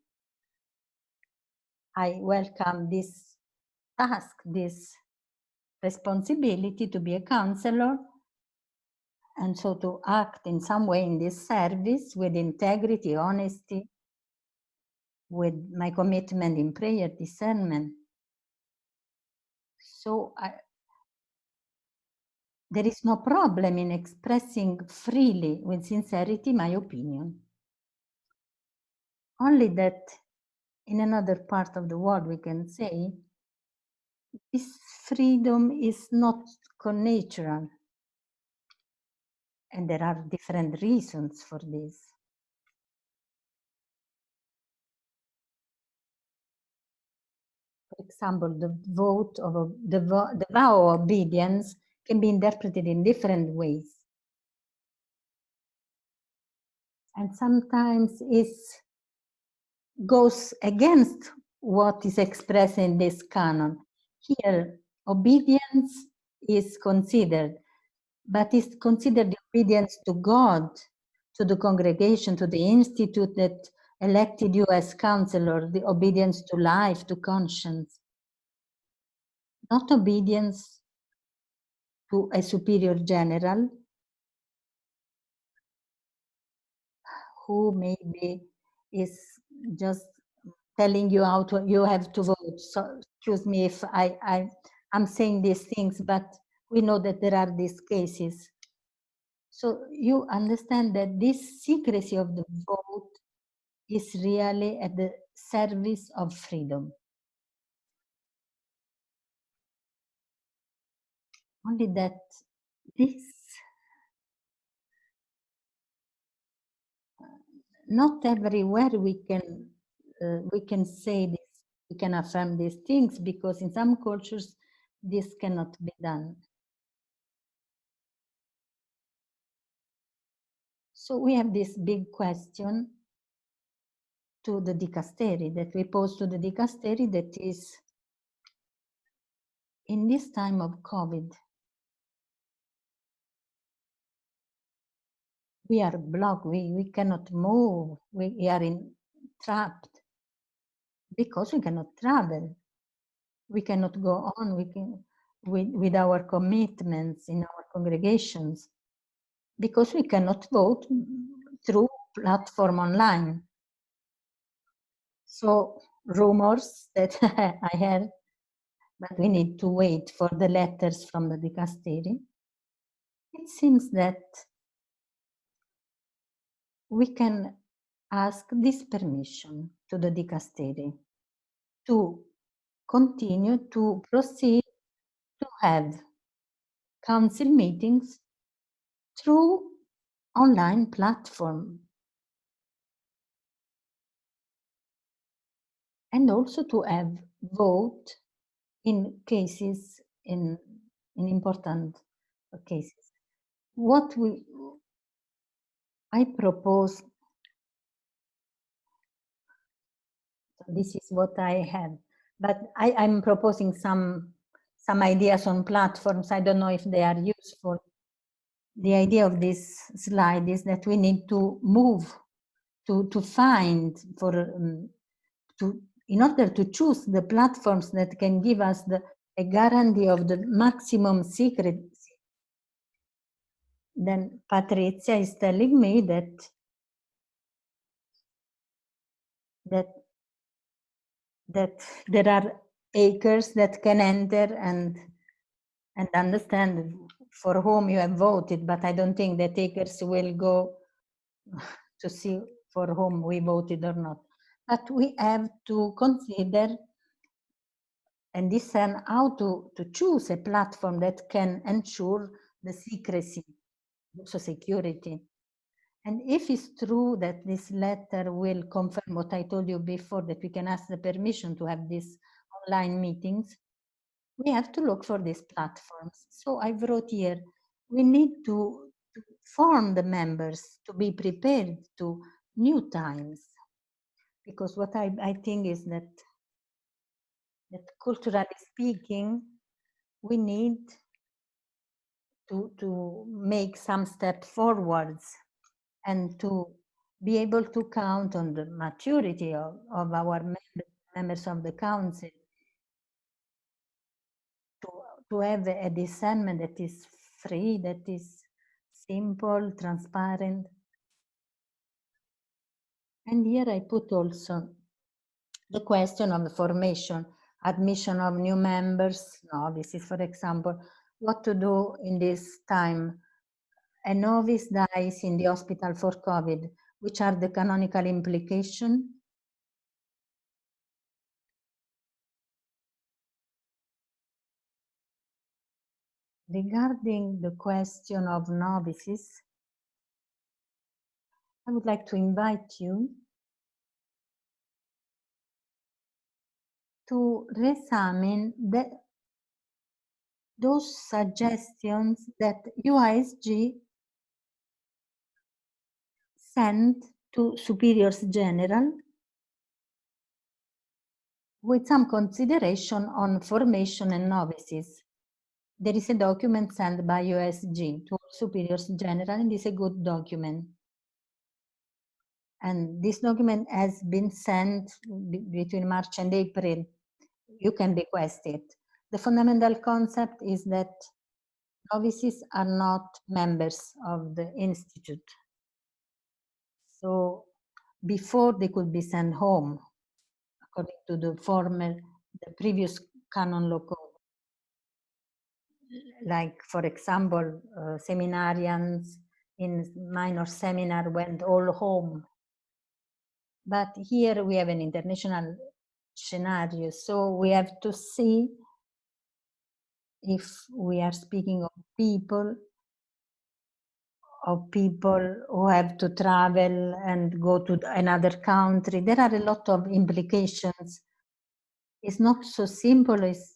I welcome this task, this responsibility to be a counselor, and so to act in some way in this service with integrity, honesty, with my commitment in prayer, discernment. So there is no problem in expressing freely, with sincerity, my opinion. Only that in another part of the world we can say this freedom is not connatural. And there are different reasons for this. For example, the vote of the vow of obedience can be interpreted in different ways. And sometimes it goes against what is expressed in this canon. Here, obedience is considered, but it's considered the obedience to God, to the congregation, to the institute that elected you as counselor, the obedience to life, to conscience. Not obedience to a superior general who maybe is just telling you how you have to vote. So excuse me if I'm saying these things, but we know that there are these cases. So you understand that this secrecy of the vote is really at the service of freedom. Only that this, not everywhere we can say this, we can affirm these things, because in some cultures this cannot be done. So we have this big question to the dicasteri, that we pose to the dicasteri, that is, in this time of COVID, we are blocked, we cannot move, we are trapped because we cannot travel, we cannot go on with our commitments in our congregations, because we cannot vote through platform online. So rumors that I heard, but we need to wait for the letters from the dicasteri. It seems that we can ask this permission to the dicasteri to continue to proceed to have council meetings through online platform, and also to have vote in cases, in important cases. What I propose, this is what I have. But I'm proposing some ideas on platforms. I don't know if they are useful. The idea of this slide is that we need to move to find in order to choose the platforms that can give us a guarantee of the maximum secrecy. Then Patrizia is telling me that there are acres that can enter and understand for whom you have voted, but I don't think that acres will go to see for whom we voted or not. But we have to consider and discern how to choose a platform that can ensure the secrecy, also security. And if it's true that this letter will confirm what I told you before, that we can ask the permission to have these online meetings, we have to look for these platforms. So I wrote here, we need to form the members to be prepared to new times. Because what I think is that culturally speaking, we need to make some step forwards and to be able to count on the maturity of our members of the council to have a discernment that is free, that is simple, transparent. And here I put also the question of the formation, admission of new members, novices, for example, what to do in this time. A novice dies in the hospital for COVID, which are the canonical implications? Regarding the question of novices, I would like to invite you to re-examine those suggestions that UISG sent to superiors general with some consideration on formation and novices. There is a document sent by UISG to superiors general, and it's a good document. And this document has been sent between March and April. You can request it. The fundamental concept is that novices are not members of the institute. So before they could be sent home, according to the previous canon law code. Like, for example, seminarians in minor seminar went all home. But here we have an international scenario, so we have to see if we are speaking of people who have to travel and go to another country. There are a lot of implications. It's not so simple as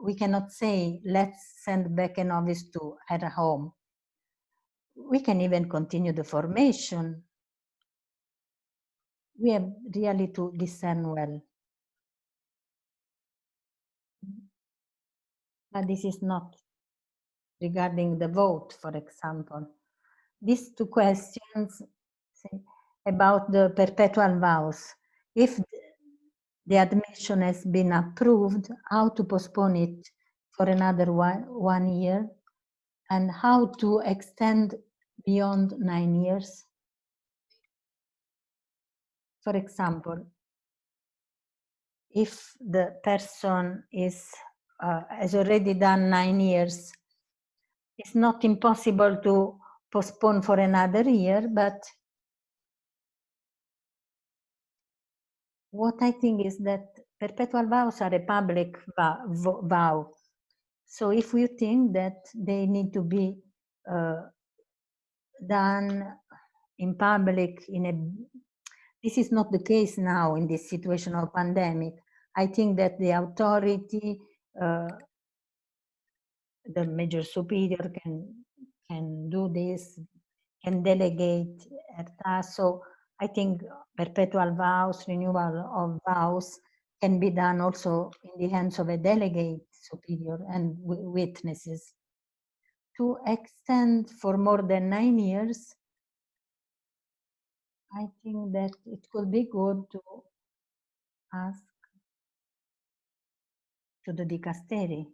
we cannot say, let's send back a novice to her home. We can even continue the formation. We have really to discern well. But this is not regarding the vote, for example. These two questions about the perpetual vows. If the admission has been approved, how to postpone it for another one year, and how to extend beyond 9 years. For example, if the person has already done 9 years, it's not impossible to postpone for another year, but what I think is that perpetual vows are a public vow. So if we think that they need to be done in public, this is not the case now in this situation of pandemic. I think that the authority, the major superior can do this, can delegate a task. So I think perpetual vows, renewal of vows can be done also in the hands of a delegate superior and witnesses. To extend for more than 9 years, I think that it could be good to ask to the dicasteri.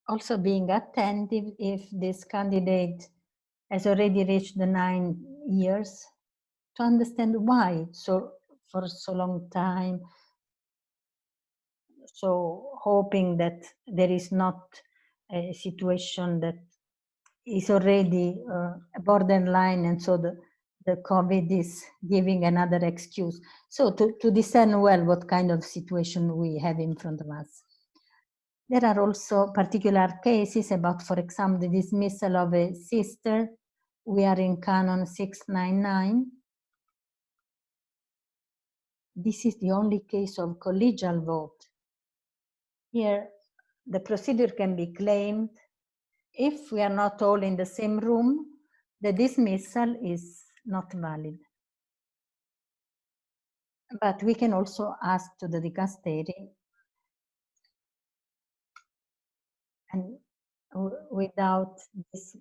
Also being attentive if this candidate has already reached the 9 years, to understand why for so long time. So hoping that there is not a situation that is already borderline, and so the COVID is giving another excuse. So to discern well what kind of situation we have in front of us. There are also particular cases about, for example, the dismissal of a sister. We are in Canon 699. This is the only case of collegial vote. Here, the procedure can be claimed. If we are not all in the same room, the dismissal is not valid. But we can also ask to the dicasteri, and without this,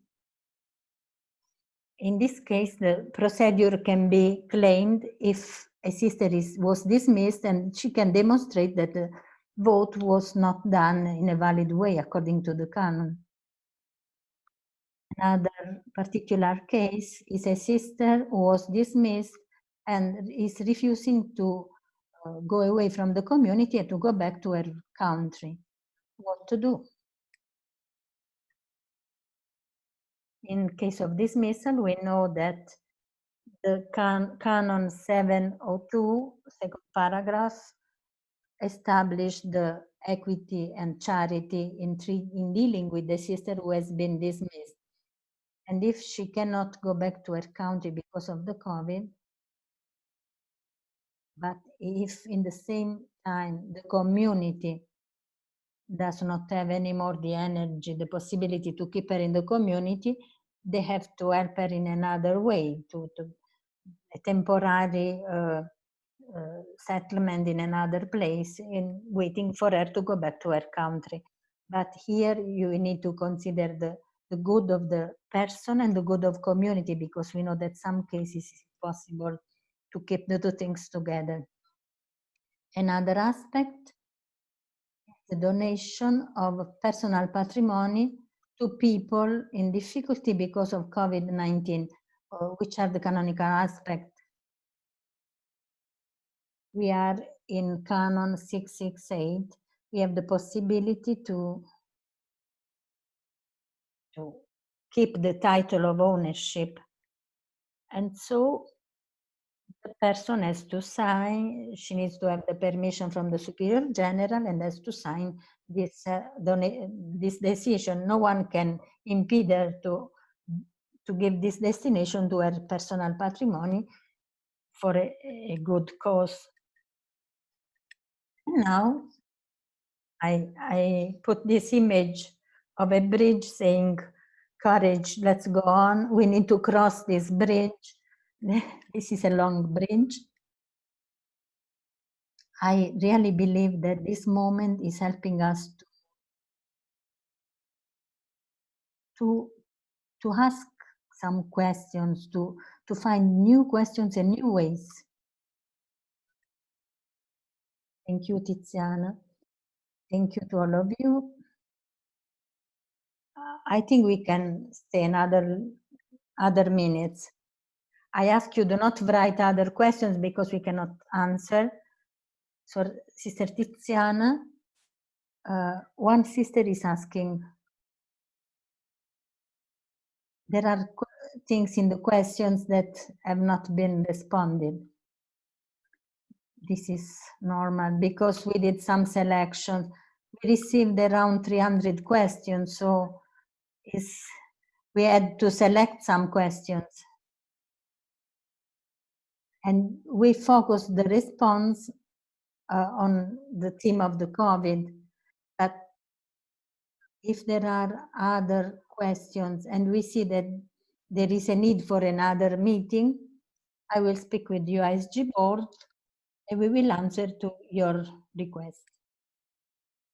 in this case, the procedure can be claimed if a sister was dismissed and she can demonstrate that the vote was not done in a valid way according to the canon. Another particular case is a sister who was dismissed and is refusing to go away from the community and to go back to her country. What to do? In case of dismissal, we know that the Canon 702, second paragraph, established the equity and charity in dealing with the sister who has been dismissed. And if she cannot go back to her country because of the COVID, but if in the same time the community does not have anymore the energy, the possibility to keep her in the community, they have to help her in another way, to a temporary settlement in another place, in waiting for her to go back to her country. But here you need to consider the good of the person and the good of community, because we know that some cases it's possible to keep the two things together. Another aspect, the donation of personal patrimony to people in difficulty because of COVID-19, which are the canonical aspect. We are in Canon 668. We have the possibility to keep the title of ownership. And so the person has to sign, she needs to have the permission from the Superior General and has to sign this, this decision. No one can impede her to give this destination to her personal patrimony for a good cause. Now, I put this image of a bridge saying, courage, let's go on. We need to cross this bridge. This is a long bridge. I really believe that this moment is helping us to ask some questions, to find new questions and new ways. Thank you, Tiziana. Thank you to all of you. I think we can stay another minutes. I ask you, do not write other questions because we cannot answer. So, Sister Tiziana, one sister is asking, there are things in the questions that have not been responded. This is normal because we did some selections. We received around 300 questions, so we had to select some questions. And we focused the response on the theme of the COVID. But if there are other questions and we see that there is a need for another meeting, I will speak with the ISG board and we will answer to your request.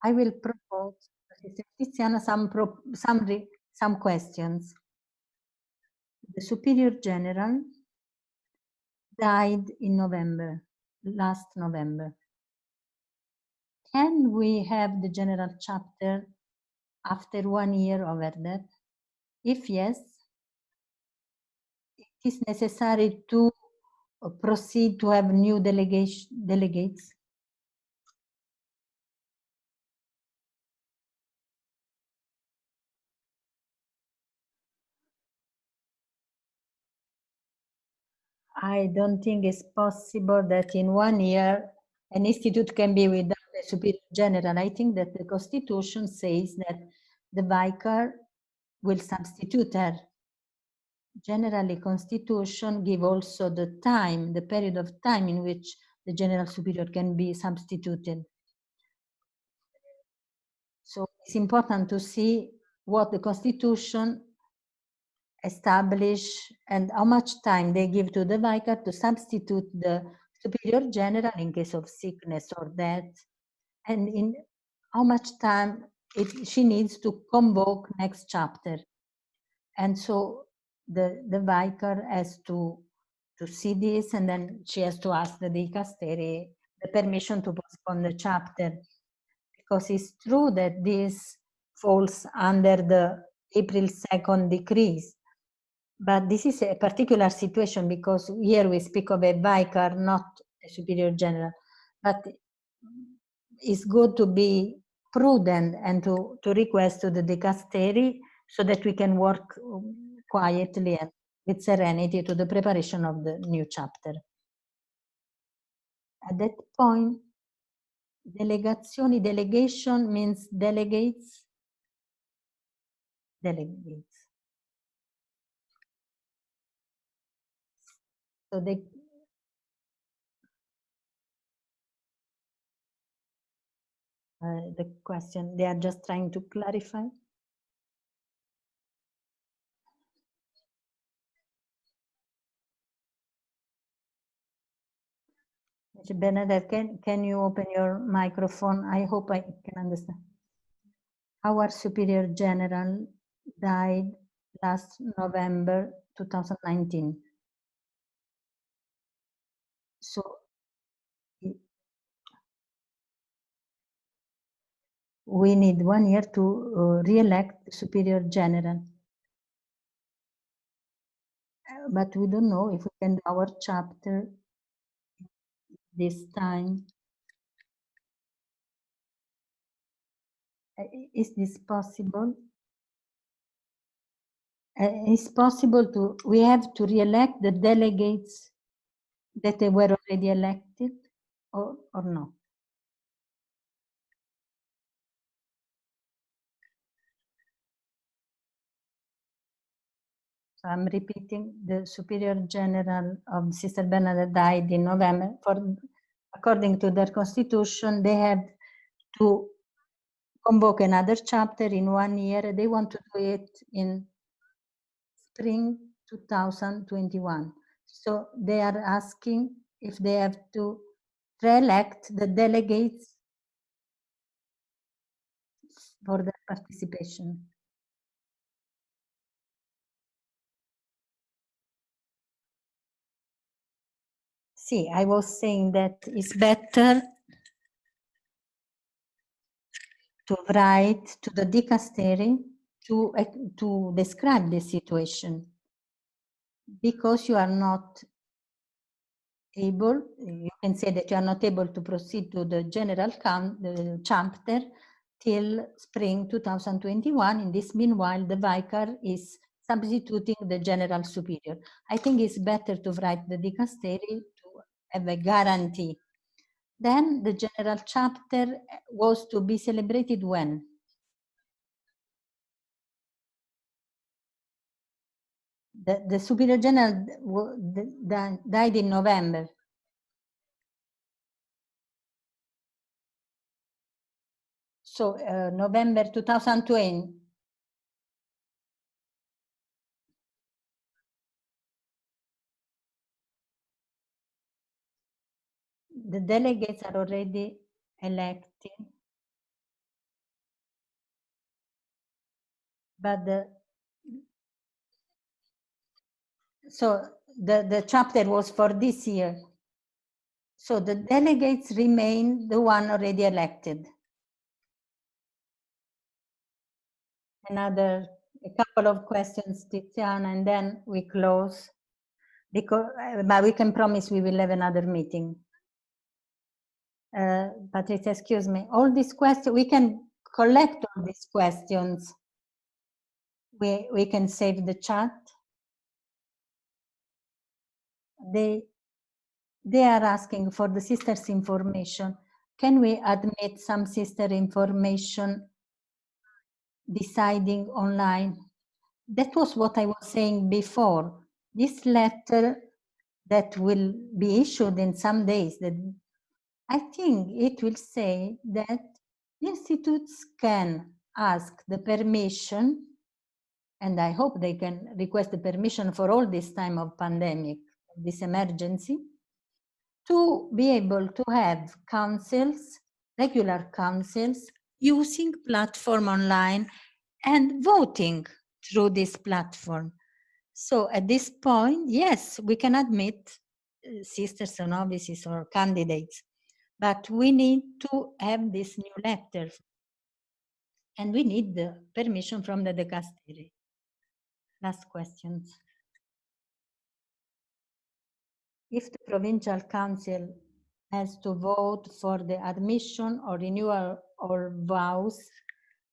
I will propose, Sister Tiziana, some questions. The Superior General died in November, last November. Can we have the General Chapter after 1 year of her death? If yes, it is necessary to proceed to have new delegates. I don't think it's possible that in 1 year an institute can be without a superior general. I think that the Constitution says that the vicar will substitute her. Generally, Constitution give also the time, the period of time in which the general superior can be substituted. So it's important to see what the Constitution establish and how much time they give to the vicar to substitute the superior general in case of sickness or death, and in how much time she needs to convoke next chapter. And so the vicar has to see this, and then she has to ask the dicastery the permission to postpone the chapter, because it's true that this falls under the April 2nd decrees. But this is a particular situation because here we speak of a vicar, not a superior general. But it's good to be prudent and to request to the dicastery so that we can work quietly and with serenity to the preparation of the new chapter. At that point, delegation means delegates. So the question, they are just trying to clarify. Mr. Bernadette, can you open your microphone? I hope I can understand. Our Superior General died last November 2019. So we need 1 year to re-elect the Superior General. But we don't know if we can do our chapter this time. Is this possible? It's possible to, we have to re-elect the delegates that they were already elected, or no? So I'm repeating, the Superior General of Sister Bernadette died in November. According to their constitution, they have to convoke another chapter in 1 year. They want to do it in spring 2021. So they are asking if they have to re-elect the delegates for their participation. See, I was saying that it's better to write to the dicastery to describe the situation, because you are not able, you can say that you are not able to proceed to the general chapter till spring 2021. In this meanwhile, the vicar is substituting the general superior. I think it's better to write the dicastery to have a guarantee. Then the general chapter was to be celebrated when? The Superior General died in November. So November 2020. the delegates are already elected, but the chapter was for this year. So the delegates remain the one already elected. A couple of questions, Tiziana, and then we close. Because, but we can promise we will have another meeting. Patricia, excuse me. All these questions, we can collect all these questions. We can save the chat. They are asking for the sisters' information. Can we admit some sister information deciding online? That was what I was saying before. This letter that will be issued in some days, that I think it will say that institutes can ask the permission, and I hope they can request the permission for all this time of pandemic, this emergency, to be able to have councils, regular councils, using platform online and voting through this platform. So at this point, yes, we can admit sisters or novices or candidates, but we need to have this new letter, and we need the permission from the dicastery. Last questions. If the provincial council has to vote for the admission or renewal or vows,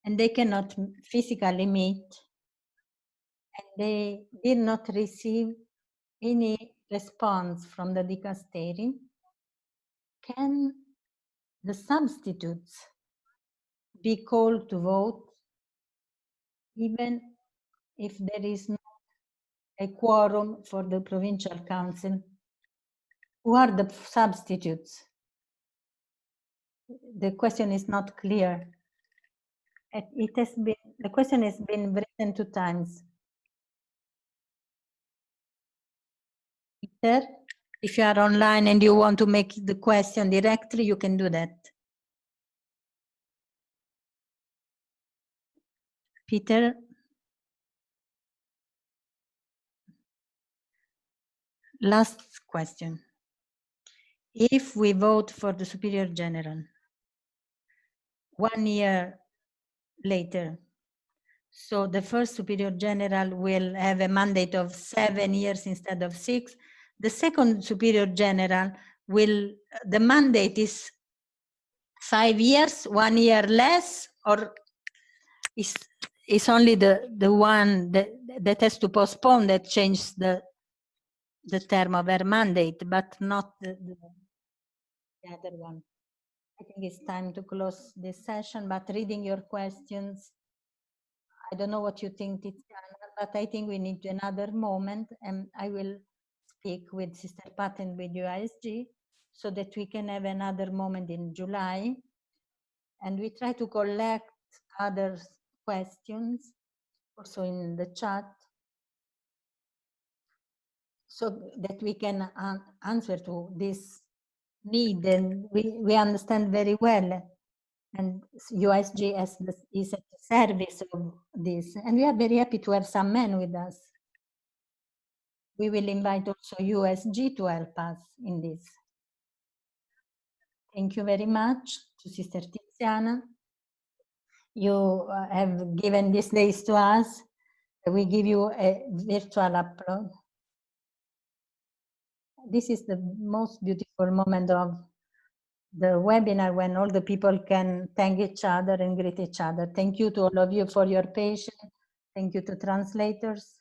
and they cannot physically meet, and they did not receive any response from the dicastery, can the substitutes be called to vote even if there is not a quorum for the provincial council? Who are the substitutes? The question is not clear. The question has been written 2 times. Peter, if you are online and you want to make the question directly, you can do that. Peter? Last question. If we vote for the Superior General 1 year later, so the first Superior General will have a mandate of 7 years instead of 6. The second Superior General the mandate is 5 years, 1 year less, or is only the one that has to postpone that changes the term of her mandate, but not the other one. I think it's time to close this session, but reading your questions, I don't know what you think, Tiziana, but I think we need another moment, and I will speak with Sister Pat and with UISG so that we can have another moment in July, and we try to collect other questions also in the chat so that we can answer to this need, and we understand very well, and USG is at the service of this, and we are very happy to have some men with us. We will invite also USG to help us in this. Thank you very much to Sister Tiziana. You have given these days to us. We give you a virtual applause. This is the most beautiful moment of the webinar, when all the people can thank each other and greet each other. Thank you to all of you for your patience. Thank you to translators.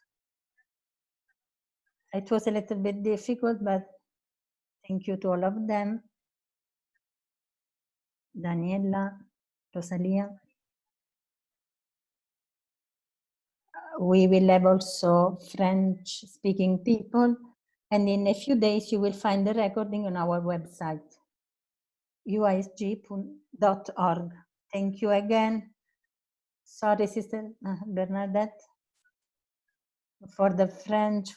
It was a little bit difficult, but thank you to all of them. Daniela, Rosalia. We will have also French-speaking people, and in a few days you will find the recording on our website, uisg.org. Thank you again. Sorry, Sister Bernadette, for the French,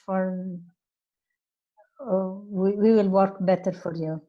we will work better for you.